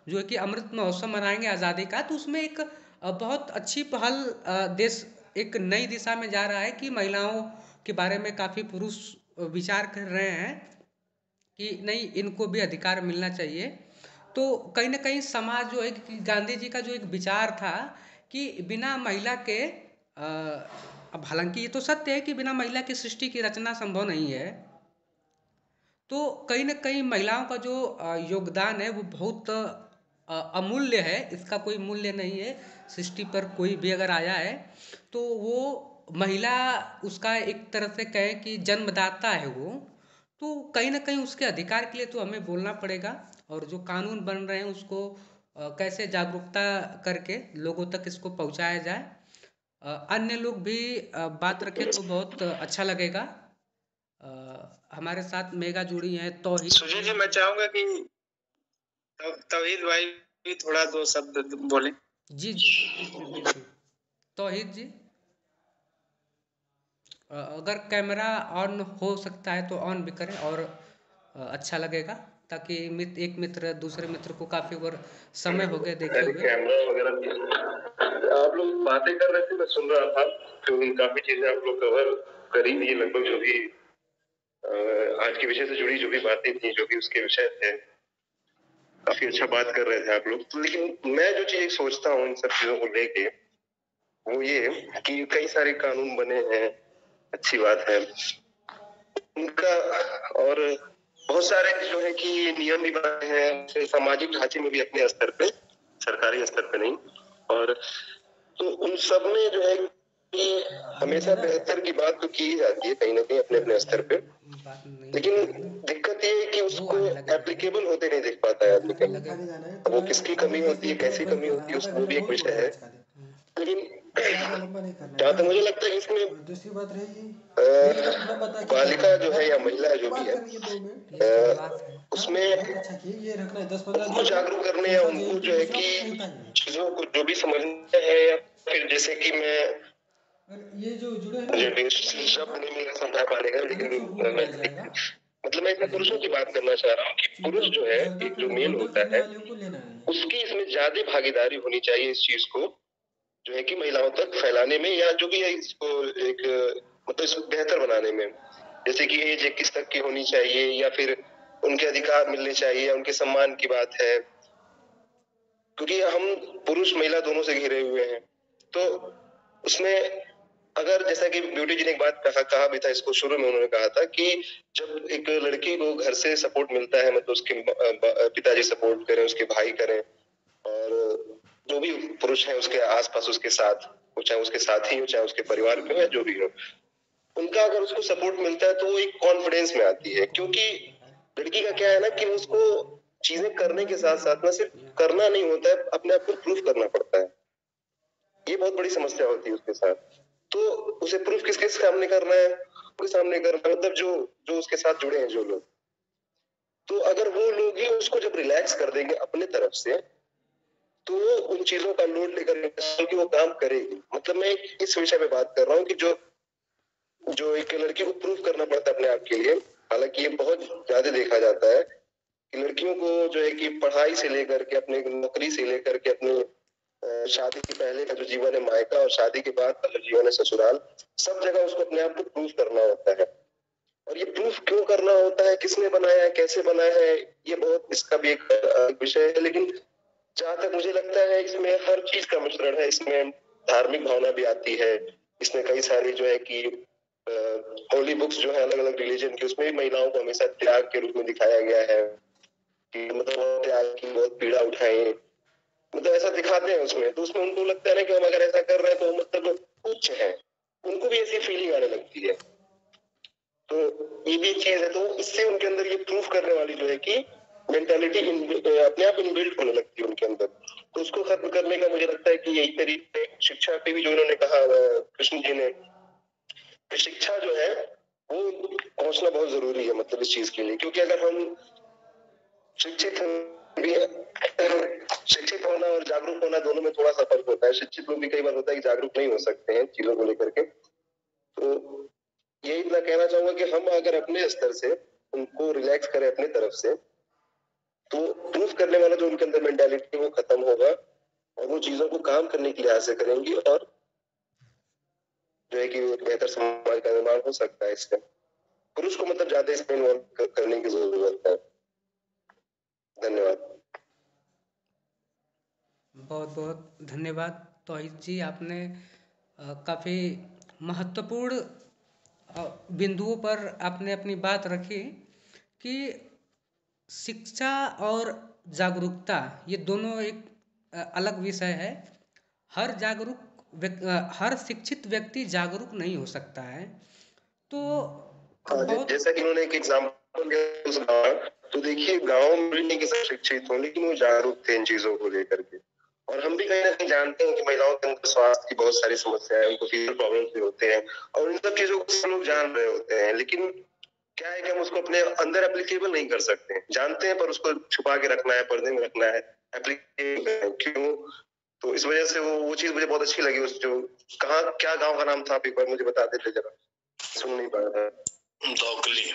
Speaker 3: जो है कि अमृत महोत्सव मनाएंगे आज़ादी का, तो उसमें एक बहुत अच्छी पहल देश एक नई दिशा में जा रहा है कि महिलाओं के बारे में काफ़ी पुरुष विचार कर रहे हैं कि नहीं, इनको भी अधिकार मिलना चाहिए। तो कहीं ना कहीं समाज जो है कि गांधी जी का जो एक विचार था कि बिना महिला के अब हालांकि ये तो सत्य है कि बिना महिला की सृष्टि की रचना संभव नहीं है, तो कहीं ना कहीं महिलाओं का जो योगदान है वो बहुत अमूल्य है, इसका कोई मूल्य नहीं है। सृष्टि पर कोई भी अगर आया है तो वो महिला उसका एक तरह से कहें कि जन्मदाता है वो, तो कहीं ना कहीं उसके अधिकार के लिए तो हमें बोलना पड़ेगा, और जो कानून बन रहे हैं उसको कैसे जागरूकता करके लोगों तक इसको पहुंचाया जाए। अन्य लोग भी बात रखें तो बहुत अच्छा लगेगा। हमारे साथ मेगा जुड़ी हैं तौहीद।
Speaker 8: सुजीत जी, मैं चाहूंगा कि तौहीद भाई भी थोड़ा दो शब्द बोले।
Speaker 3: जी जी बिल्कुल। तौहीद जी, अगर कैमरा ऑन हो सकता है तो ऑन भी करें और अच्छा लगेगा, ताकि एक मित्र दूसरे मित्र को काफी और समय हो गया देखे हुए।
Speaker 9: कैमरा वगैरह आप लोग बातें कर रहे थे, मैं सुन रहा था, तो काफी चीजें आप लोग कवर करी थी लगभग, जो भी आज के विषय से जुड़ी जो भी बातें थी, जो भी उसके विषय थे, काफी अच्छा बात कर रहे थे आप लोग। लेकिन मैं जो चीज सोचता हूँ इन सब चीजों को लेके, वो ये कि कई सारे कानून बने हैं, अच्छी बात है उनका, और बहुत सारे जो है कि नियम भी बने हैं सामाजिक ढांचे में भी अपने स्तर पे, सरकारी स्तर पे नहीं, और तो उन सब में जो है कि हमेशा बेहतर की बात तो की जाती है कहीं ना कहीं अपने अपने स्तर पे, लेकिन दिक्कत ये है कि उसको एप्लीकेबल होते नहीं दिख पाता है आदमी। वो किसकी कमी होती है, कैसी कमी होती है, उसको भी एक विषय है। लेकिन जहाँ तक मुझे लगता है इसमें
Speaker 10: दूसरी बात रहेगी
Speaker 9: बालिका जो है या महिला जो भी है, उसमें उनको जागरूक करने या उनको जो है कि चीजों को जो भी समझना है, या फिर जैसे कि मैं
Speaker 10: ये जो जुड़े
Speaker 9: मुझे शब्द नहीं मिल रहा समझा पाने का, लेकिन मतलब मैं इसमें पुरुषों की बात करना चाह रहा हूँ कि पुरुष जो है, एक जो मेल होता है, उसकी इसमें ज्यादा भागीदारी होनी चाहिए इस चीज को जो है कि महिलाओं तक फैलाने में, या जो भी है इसको एक मतलब इसको बेहतर बनाने में। जैसे कि एज 21 तक की होनी चाहिए, या फिर उनके अधिकार मिलने चाहिए, उनके सम्मान की बात है, क्योंकि हम पुरुष महिला दोनों से घिरे हुए हैं। तो उसमें अगर जैसा कि ब्यूटी जी ने एक बात कहा भी था, इसको शुरू में उन्होंने कहा था कि जब एक लड़की को घर से सपोर्ट मिलता है, मतलब उसके पिताजी सपोर्ट करें, उसके भाई करें, और जो भी पुरुष है उसके आसपास उसके साथ, चाहे उसके साथी हो, चाहे उसके परिवार में हो, या जो भी हो, उनका अगर उसको सपोर्ट मिलता है तो वो एक कॉन्फिडेंस में आती है। क्योंकि लड़की का क्या है ना कि उसको चीजें करने के साथ साथ ना सिर्फ करना नहीं होता है, अपने आप को प्रूफ करना पड़ता है। ये बहुत बड़ी समस्या होती है उसके साथ। तो उसे प्रूफ किसके सामने करना है, उसके सामने करना है, मतलब जो उसके साथ जुड़े हैं जो लोग। तो अगर वो लोग ही उसको जब रिलैक्स कर देंगे अपने तरफ से, तो वो उन चीजों का लोड लेकर कि वो काम करेगी। मतलब मैं इस विषय पे बात कर रहा हूँ कि जो एक लड़की को प्रूफ करना पड़ता है अपने आप के लिए। हालांकि ये बहुत ज्यादा देखा जाता है कि लड़कियों को जो है कि पढ़ाई से लेकर के, अपने नौकरी से लेकर के, अपने शादी के पहले का जो जीवन है मायका, और शादी के बाद का जो जीवन है ससुराल, सब जगह उसको अपने आप को प्रूफ करना होता है। और ये प्रूफ क्यों करना होता है, किसने बनाया है, कैसे बनाया है, ये बहुत इसका भी एक विषय है। लेकिन जहां तक मुझे लगता है इसमें हर चीज का मिश्रण है। इसमें धार्मिक भावना भी आती है, इसमें कई सारी जो है कि होली बुक्स जो है अलग अलग रिलीजन की, उसमें भी महिलाओं को हमेशा त्याग के रूप में दिखाया गया है कि मतलब वो त्याग की बहुत पीड़ा उठाई, मतलब ऐसा दिखाते हैं उसमें। तो उसमें उनको लगता है ना कि हम अगर ऐसा कर रहे हैं तो मतलब उच्च है, उनको भी ऐसी फीलिंग आने लगती है। तो ये भी चीज है, तो इससे उनके अंदर ये प्रूफ करने वाली जो है कि मेंटालिटी अपने आप इनबिल्ट होने लगती है उनके अंदर। तो उसको खत्म करने का मुझे लगता है कि यही तरीके शिक्षा पे भी जो इन्होंने कहा कृष्ण जी ने, शिक्षा जो है वो पहुंचना बहुत जरूरी है मतलब इस चीज के लिए। क्योंकि अगर हम शिक्षित भी शिक्षित होना और जागरूक होना दोनों में थोड़ा सा फर्क होता है। शिक्षित लोग भी कई बार होता है कि जागरूक नहीं हो सकते हैं चीजों को लेकर के। तो यही मैं कहना चाहूंगा कि हम अगर अपने स्तर से उनको रिलैक्स करें अपने तरफ से, तो प्रूफ करने वाला जो उनके अंदर मेंटालिटी है वो खत्म होगा और वो चीजों को काम करने के लिए ऐसे करेंगे और जो है कि बेहतर समाज का निर्माण हो सकता है। इससे पुरुष को मतलब ज्यादा इसमें इन्वॉल्व करने की जरूरत है। धन्यवाद।
Speaker 3: बहुत बहुत धन्यवाद तौहीद जी, आपने काफ़ी महत्वपूर्ण बिंदुओं पर आपने अपनी बात रखी कि शिक्षा और जागरूकता ये दोनों एक अलग विषय है। हर शिक्षित व्यक्ति जागरूक नहीं हो सकता है। तो
Speaker 9: जैसा कि उन्होंने एक एग्जाम्पल दिया उस गाँव, तो देखिए गाँव में भी नहीं कि सब शिक्षित हो, लेकिन वो जागरूक थे इन चीजों को लेकर के। और हम भी कहीं ना कहीं जानते हैं कि महिलाओं के अंदर स्वास्थ्य की बहुत सारी समस्याएं, उनको फीवर प्रॉब्लम्स भी होते हैं और इन सब चीजों को सब लोग जान रहे होते हैं। लेकिन क्या है कि हम उसको अपने अंदर एप्लीकेबल नहीं कर सकते। जानते हैं पर उसको छुपा के रखना है, पर्दे में रखना है, एप्लीकेबल क्यों? तो इस वजह से वो चीज मुझे बहुत अच्छी लगी। उस जो कहाँ क्या गाँव का नाम था आप एक बार मुझे बता देते जरा, सुन नहीं पाया था।
Speaker 1: दोगली,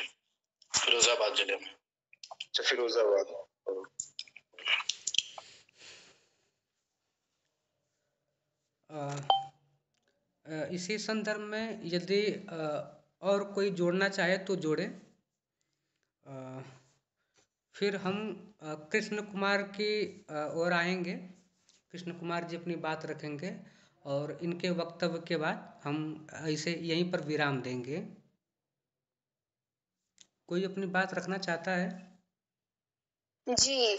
Speaker 1: फिरोजाबाद जिले में।
Speaker 9: अच्छा, फिरोजाबाद।
Speaker 3: इसी संदर्भ में यदि और कोई जोड़ना चाहे तो जोड़े। फिर हम कृष्ण कुमार की ओर आएंगे। कृष्ण कुमार जी अपनी बात रखेंगे और इनके वक्तव्य के बाद हम इसे यहीं पर विराम देंगे। कोई अपनी बात रखना चाहता है?
Speaker 5: जी,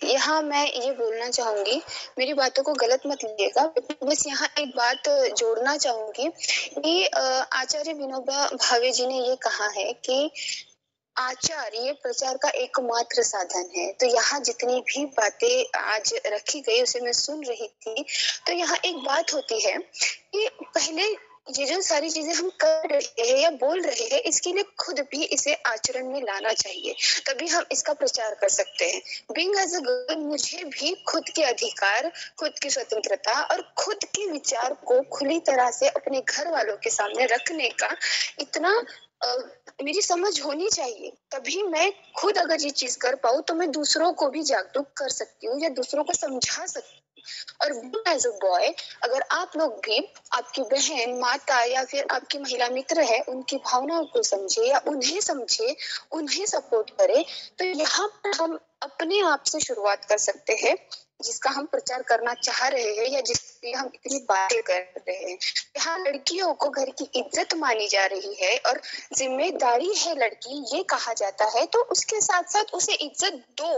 Speaker 5: यहाँ मैं ये बोलना चाहूंगी, मेरी बातों को गलत मत लीजिएगा, बस यहाँ एक बात जोड़ना चाहूंगी कि आचार्य विनोबा भावे जी ने ये कहा है कि आचार ये प्रचार का एकमात्र साधन है। तो यहाँ जितनी भी बातें आज रखी गई उसे मैं सुन रही थी, तो यहाँ एक बात होती है कि पहले ये जो सारी चीजें हम कर रहे हैं या बोल रहे हैं, इसके लिए खुद भी इसे आचरण में लाना चाहिए, तभी हम इसका प्रचार कर सकते हैं। बीइंग एज अ गर्ल, मुझे भी खुद के अधिकार, खुद की स्वतंत्रता और खुद के विचार को खुली तरह से अपने घर वालों के सामने रखने का इतना मेरी समझ होनी चाहिए। तभी मैं खुद अगर ये चीज कर पाऊँ तो मैं दूसरों को भी जागरूक कर सकती हूँ या दूसरों को समझा सकती हूँ। और एज अ बॉय, अगर आप लोग भी आपकी बहन, माता या फिर आपकी महिला मित्र है, उनकी भावनाओं को समझे या उन्हें समझे, उन्हें सपोर्ट करे, तो यहाँ पर हम अपने आप से शुरुआत कर सकते हैं, जिसका हम प्रचार करना चाह रहे हैं या जिसकी हम इतनी बातें कर रहे हैं। यहाँ लड़कियों को घर की इज्जत मानी जा रही है और जिम्मेदारी है लड़की ये कहा जाता है, तो उसके साथ साथ उसे इज्जत दो।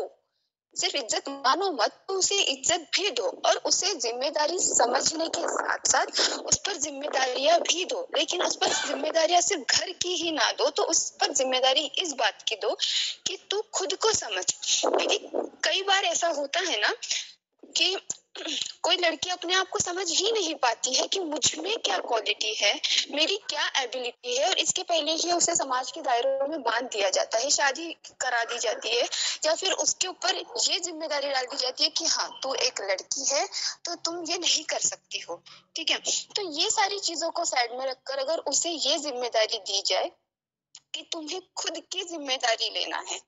Speaker 5: सिर्फ इज्जत मानो मत, तो उसे इज्जत भी दो और उसे जिम्मेदारी समझने के साथ साथ उस पर जिम्मेदारियां भी दो। लेकिन उस पर जिम्मेदारियां सिर्फ घर की ही ना दो, तो उस पर जिम्मेदारी इस बात की दो कि तू खुद को समझ। क्योंकि कई बार ऐसा होता है ना कि कोई लड़की अपने आप को समझ ही नहीं पाती है कि मुझ में क्या क्वालिटी है, मेरी क्या एबिलिटी है, और इसके पहले ही उसे समाज के दायरों में बांध दिया जाता है, शादी करा दी जाती है, या फिर उसके ऊपर ये जिम्मेदारी डाल दी जाती है कि हाँ तू एक लड़की है तो तुम ये नहीं कर सकती हो। ठीक है, तो ये सारी चीजों को साइड में रखकर अगर उसे ये जिम्मेदारी दी जाए कि तुम्हें खुद की जिम्मेदारी लेना है,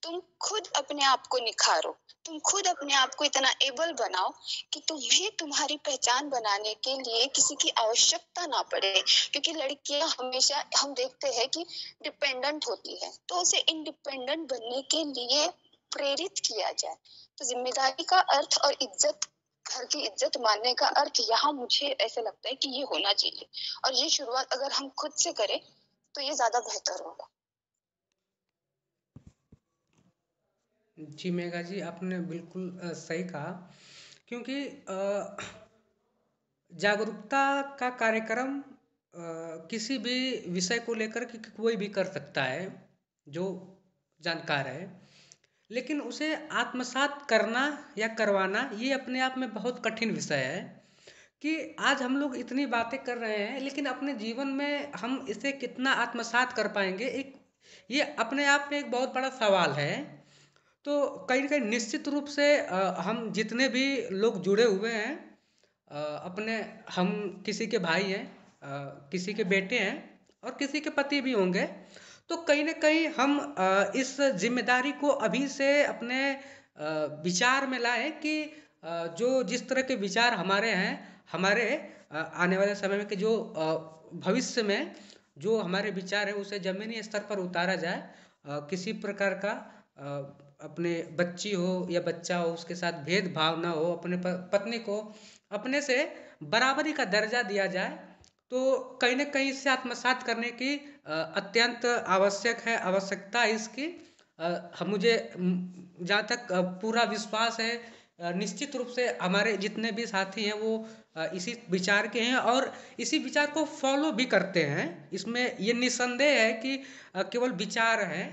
Speaker 5: तुम खुद अपने आप को निखारो, तुम खुद अपने आप को इतना एबल बनाओ कि तुम्हें तुम्हारी पहचान बनाने के लिए किसी की आवश्यकता ना पड़े। क्योंकि लड़कियां हमेशा हम देखते हैं कि डिपेंडेंट होती है, तो उसे इंडिपेंडेंट बनने के लिए प्रेरित किया जाए। तो जिम्मेदारी का अर्थ और इज्जत घर की इज्जत मानने का अर्थ यहाँ मुझे ऐसे लगता है कि ये होना चाहिए, और ये शुरुआत अगर हम खुद से करें तो ये ज्यादा बेहतर होगा।
Speaker 3: जी मेघा जी, आपने बिल्कुल सही कहा, क्योंकि जागरूकता का कार्यक्रम किसी भी विषय को लेकर के कोई भी कर सकता है जो जानकार है, लेकिन उसे आत्मसात करना या करवाना ये अपने आप में बहुत कठिन विषय है। कि आज हम लोग इतनी बातें कर रहे हैं, लेकिन अपने जीवन में हम इसे कितना आत्मसात कर पाएंगे, एक ये अपने आप में एक बहुत बड़ा सवाल है। तो कहीं न कहीं निश्चित रूप से हम जितने भी लोग जुड़े हुए हैं, अपने हम किसी के भाई हैं, किसी के बेटे हैं और किसी के पति भी होंगे, तो कहीं न कहीं हम इस जिम्मेदारी को अभी से अपने विचार में लाएं कि जो जिस तरह के विचार हमारे हैं, हमारे आने वाले समय में कि जो भविष्य में जो हमारे विचार हैं उसे जमीनी स्तर पर उतारा जाए। किसी प्रकार का अपने बच्ची हो या बच्चा हो उसके साथ भेदभाव ना हो, अपने पत्नी को अपने से बराबरी का दर्जा दिया जाए। तो कहीं न कहीं इसे आत्मसात करने की अत्यंत आवश्यक है, आवश्यकता है इसकी। मुझे जहाँ तक पूरा विश्वास है, निश्चित रूप से हमारे जितने भी साथी हैं वो इसी विचार के हैं और इसी विचार को फॉलो भी करते हैं। इसमें ये निसंदेह है कि केवल विचार हैं,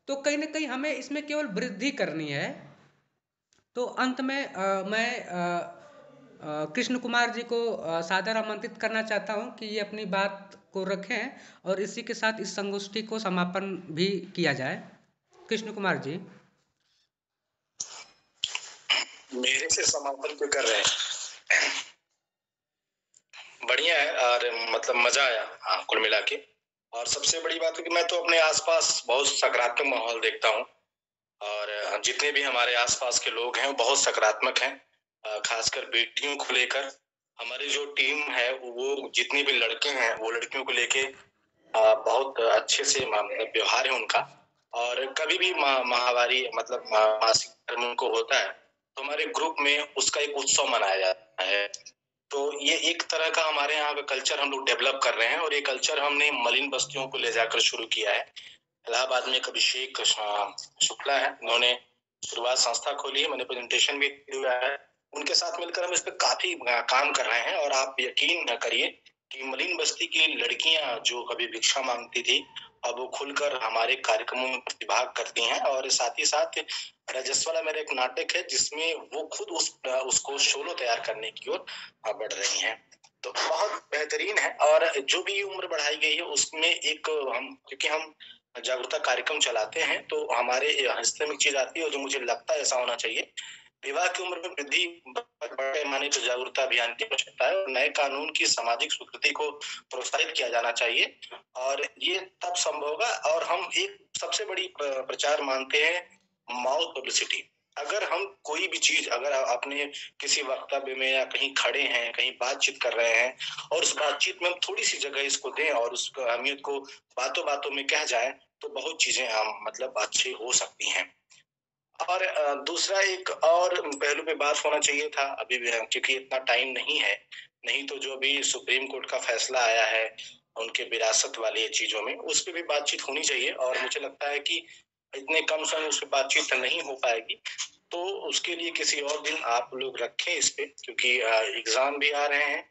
Speaker 3: तो कहीं न कहीं हमें इसमें केवल वृद्धि करनी है। तो अंत में मैं कृष्ण कुमार जी को सादर आमंत्रित करना चाहता हूं कि ये अपनी बात को रखें और इसी के साथ इस संगोष्ठी को समापन भी किया जाए। कृष्ण कुमार जी।
Speaker 1: मेरे से समापन क्यों कर रहे हैं? बढ़िया है और मतलब मजा आया। हाँ, कुल मिला के। और सबसे बड़ी बात है कि मैं तो अपने आसपास बहुत सकारात्मक माहौल देखता हूँ और जितने भी हमारे आसपास के लोग हैं वो बहुत सकारात्मक हैं, खासकर बेटियों को लेकर। हमारी जो टीम है वो जितने भी लड़के हैं वो लड़कियों को लेके बहुत अच्छे से मतलब व्यवहार है उनका। और कभी भी माहवारी मतलब मासिक धर्म उनको होता है तो हमारे ग्रुप में उसका एक उत्सव मनाया जाता है। तो ये एक तरह का हमारे यहाँ का कल्चर हम लोग डेवलप कर रहे हैं और ये कल्चर हमने मलिन बस्तियों को ले जाकर शुरू किया है। इलाहाबाद में एक अभिषेक शुक्ला है, उन्होंने शुरुआत संस्था खोली है, मैंने प्रेजेंटेशन भी दिया है। उनके साथ मिलकर हम इस पे काफी काम कर रहे हैं और आप यकीन न करिए कि मलिन बस्ती की लड़कियां जो कभी भिक्षा मांगती थी अब वो खुलकर हमारे कार्यक्रमों में प्रतिभाग करती हैं। और साथ ही साथ रजस्वला मेरा एक नाटक है जिसमें वो खुद उसको सोलो तैयार करने की ओर बढ़ रही हैं। तो बहुत बेहतरीन है। और जो भी उम्र बढ़ाई गई है उसमें एक हम क्योंकि हम जागरूकता कार्यक्रम चलाते हैं तो हमारे हिस्से में चीज आती है और जो मुझे लगता है ऐसा होना चाहिए, विवाह की उम्र में वृद्धि बड़े पैमाने पर जागरूकता अभियान की आवश्यकता है और नए कानून की सामाजिक स्वीकृति को प्रोत्साहित किया जाना चाहिए और ये तब संभव होगा। और हम एक सबसे बड़ी प्रचार मानते हैं माउथ पब्लिसिटी। अगर हम कोई भी चीज अगर अपने किसी वक्तव्य में या कहीं खड़े हैं, कहीं बातचीत कर रहे हैं और उस बातचीत में हम थोड़ी सी जगह इसको दें और उस अहमियत को बातों बातों में कह जाएं तो बहुत चीजें मतलब अच्छी हो सकती हैं। और दूसरा एक और पहलू पे बात होना चाहिए था अभी भी, क्योंकि इतना टाइम नहीं है, नहीं तो जो भी सुप्रीम कोर्ट का फैसला आया है उनके विरासत वाली चीजों में उस पर भी बातचीत होनी चाहिए। और मुझे लगता है कि इतने कम समय उस पर बातचीत नहीं हो पाएगी, तो उसके लिए किसी और दिन आप लोग रखें इस पे, क्योंकि एग्जाम भी आ रहे हैं।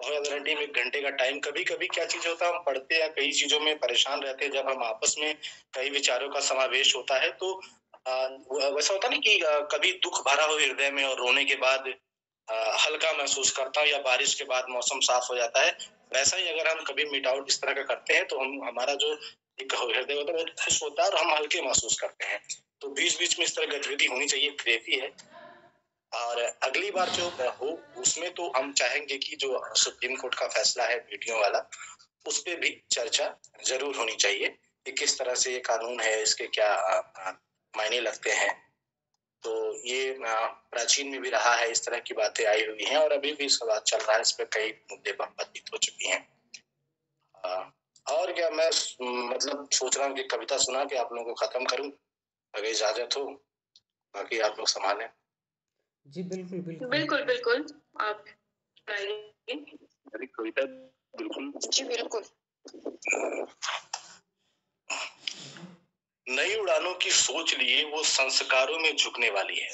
Speaker 1: बहुत ज्यादा में 1 घंटे का टाइम, कभी कभी क्या चीज होता है हम पढ़ते या कई चीजों में परेशान रहते हैं, जब हम आपस में कई विचारों का समावेश होता है तो वैसा होता नहीं कि कभी दुख भरा हो हृदय में और रोने के बाद हल्का महसूस करता हूँ या बारिश के बाद मौसम साफ हो जाता है, वैसा ही अगर हम कभी मीट आउट इस तरह का करते हैं तो हम हमारा जो एक हृदय होता है बहुत खुश होता है और हम हल्के महसूस करते हैं। तो बीच बीच में इस तरह गतिविधि होनी चाहिए, क्रिएटिव है। और अगली बार जो हो उसमें तो हम चाहेंगे कि जो सुप्रीम कोर्ट का फैसला है बेटियों वाला उस पर भी चर्चा जरूर होनी चाहिए कि किस तरह से ये कानून है, इसके क्या मायने लगते हैं। तो ये प्राचीन में भी रहा है, इस तरह की बातें आई हुई हैं और अभी भी इसका बात चल रहा है, इस पर कई मुद्दे बातचीत हो चुकी हैं। और क्या मैं मतलब सोच रहा हूँ कि कविता सुना के आप लोगों को खत्म करूं, अगर इजाजत हो, बाकी आप लोग संभालें।
Speaker 3: जी बिल्कुल बिल्कुल।
Speaker 4: बिल्कुल बिल्कुल, आप बताइए।
Speaker 9: अरे कविता, बिल्कुल
Speaker 5: जी बिल्कुल।
Speaker 1: नई उड़ानों की सोच लिए वो संस्कारों में झुकने वाली है।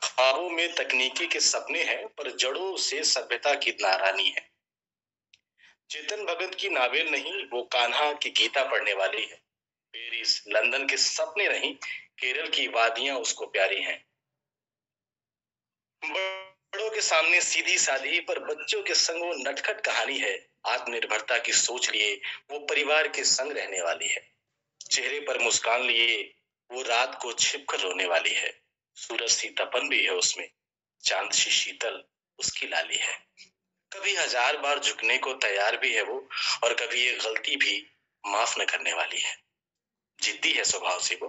Speaker 1: ख्वाबों में तकनीकी के सपने हैं, पर जड़ों से सभ्यता की नारानी है। चेतन भगत की नावेल नहीं, वो कान्हा की गीता पढ़ने वाली है। पेरिस लंदन के सपने नहीं, केरल की वादियां उसको प्यारी हैं। बड़ों के सामने सीधी सादी, पर बच्चों के संग वो नटखट कहानी है। आत्मनिर्भरता की सोच लिए वो परिवार के संग रहने वाली है। चेहरे पर मुस्कान लिए वो रात को छिपकर रोने वाली है। सूरज सी तपन भी है उसमें, चांद सी शीतल उसकी लाली है। कभी 1000 बार झुकने को तैयार भी है वो, और कभी एक गलती भी माफ न करने वाली है। जिद्दी है स्वभाव से वो,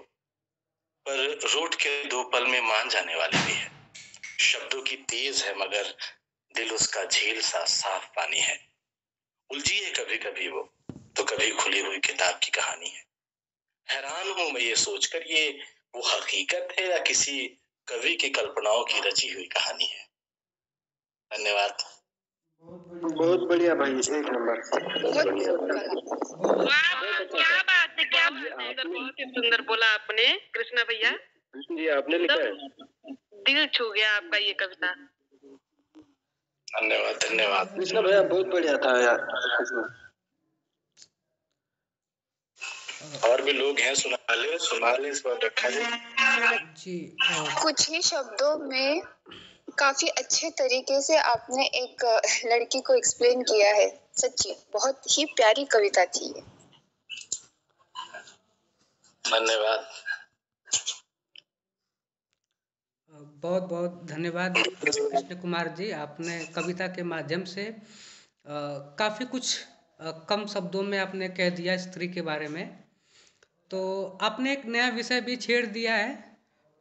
Speaker 1: पर रूठ के 2 पल में मान जाने वाली भी है। शब्दों की तेज है, मगर दिल उसका झील सा साफ पानी है। उलझी है कभी कभी वो, तो कभी खुली हुई किताब की कहानी है। हैरान हूं मैं ये सोचकर, ये वो हकीकत है या किसी कवि की कल्पनाओं की रची हुई कहानी है। धन्यवाद।
Speaker 2: बहुत बढ़िया भाई, एक नंबर।
Speaker 11: वाह, क्या बात है, क्या सुंदर, बहुत ही सुंदर बोला आपने कृष्णा भैया।
Speaker 9: जी आपने लिखा है,
Speaker 11: दिल छू गया आपका ये कविता।
Speaker 1: धन्यवाद धन्यवाद।
Speaker 2: कृष्णा भैया बहुत बढ़िया था यार।
Speaker 1: और भी लोग हैं, सुना ले इस बार रखा जाए।
Speaker 3: जी
Speaker 5: कुछ ही शब्दों में काफी अच्छे तरीके से आपने एक लड़की को एक्सप्लेन किया है। सच्ची बहुत ही प्यारी कविता थी ये।
Speaker 1: धन्यवाद।
Speaker 3: बहुत बहुत धन्यवाद कृष्ण कुमार जी, आपने कविता के माध्यम से काफ़ी कुछ कम शब्दों में आपने कह दिया स्त्री के बारे में। तो आपने एक नया विषय भी छेड़ दिया है,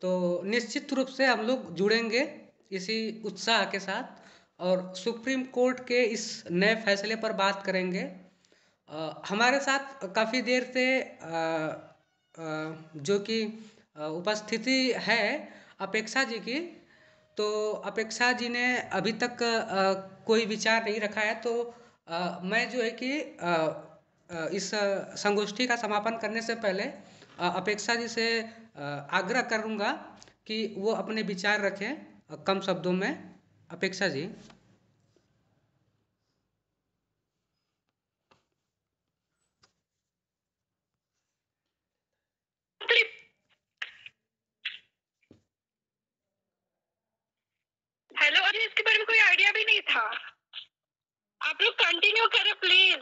Speaker 3: तो निश्चित रूप से हम लोग जुड़ेंगे इसी उत्साह के साथ और सुप्रीम कोर्ट के इस नए फैसले पर बात करेंगे। हमारे साथ काफ़ी देर से जो कि उपस्थिति है अपेक्षा जी की, तो अपेक्षा जी ने अभी तक कोई विचार नहीं रखा है। तो मैं जो है कि इस संगोष्ठी का समापन करने से पहले अपेक्षा जी से आग्रह करूंगा कि वो अपने विचार रखें कम शब्दों में। अपेक्षा जी।
Speaker 11: हेलो, अरे इसके बारे में कोई आइडिया भी नहीं था। आप लोग कंटिन्यू करें प्लीज।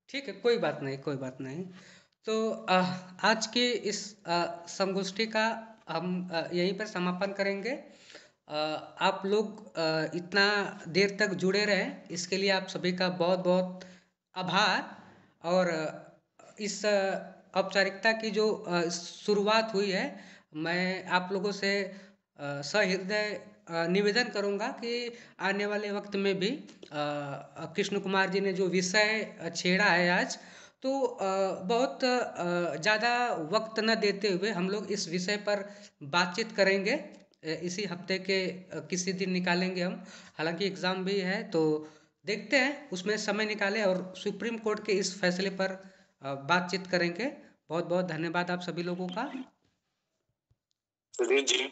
Speaker 3: ठीक है, कोई बात नहीं, कोई बात नहीं। तो आज की इस संगोष्ठी का हम यहीं पर समापन करेंगे। आप लोग इतना देर तक जुड़े रहें, इसके लिए आप सभी का बहुत बहुत आभार। और इस औपचारिकता की जो शुरुआत हुई है, मैं आप लोगों से सहृदय निवेदन करूंगा कि आने वाले वक्त में भी कृष्ण कुमार जी ने जो विषय छेड़ा है आज, तो बहुत ज़्यादा वक्त न देते हुए हम लोग इस विषय पर बातचीत करेंगे। इसी हफ्ते के किसी दिन निकालेंगे हम, हालांकि एग्ज़ाम भी है, तो देखते हैं उसमें समय निकालें और सुप्रीम कोर्ट के इस फैसले पर बातचीत करेंगे। बहुत बहुत धन्यवाद आप सभी लोगों का।
Speaker 1: चलिए जी।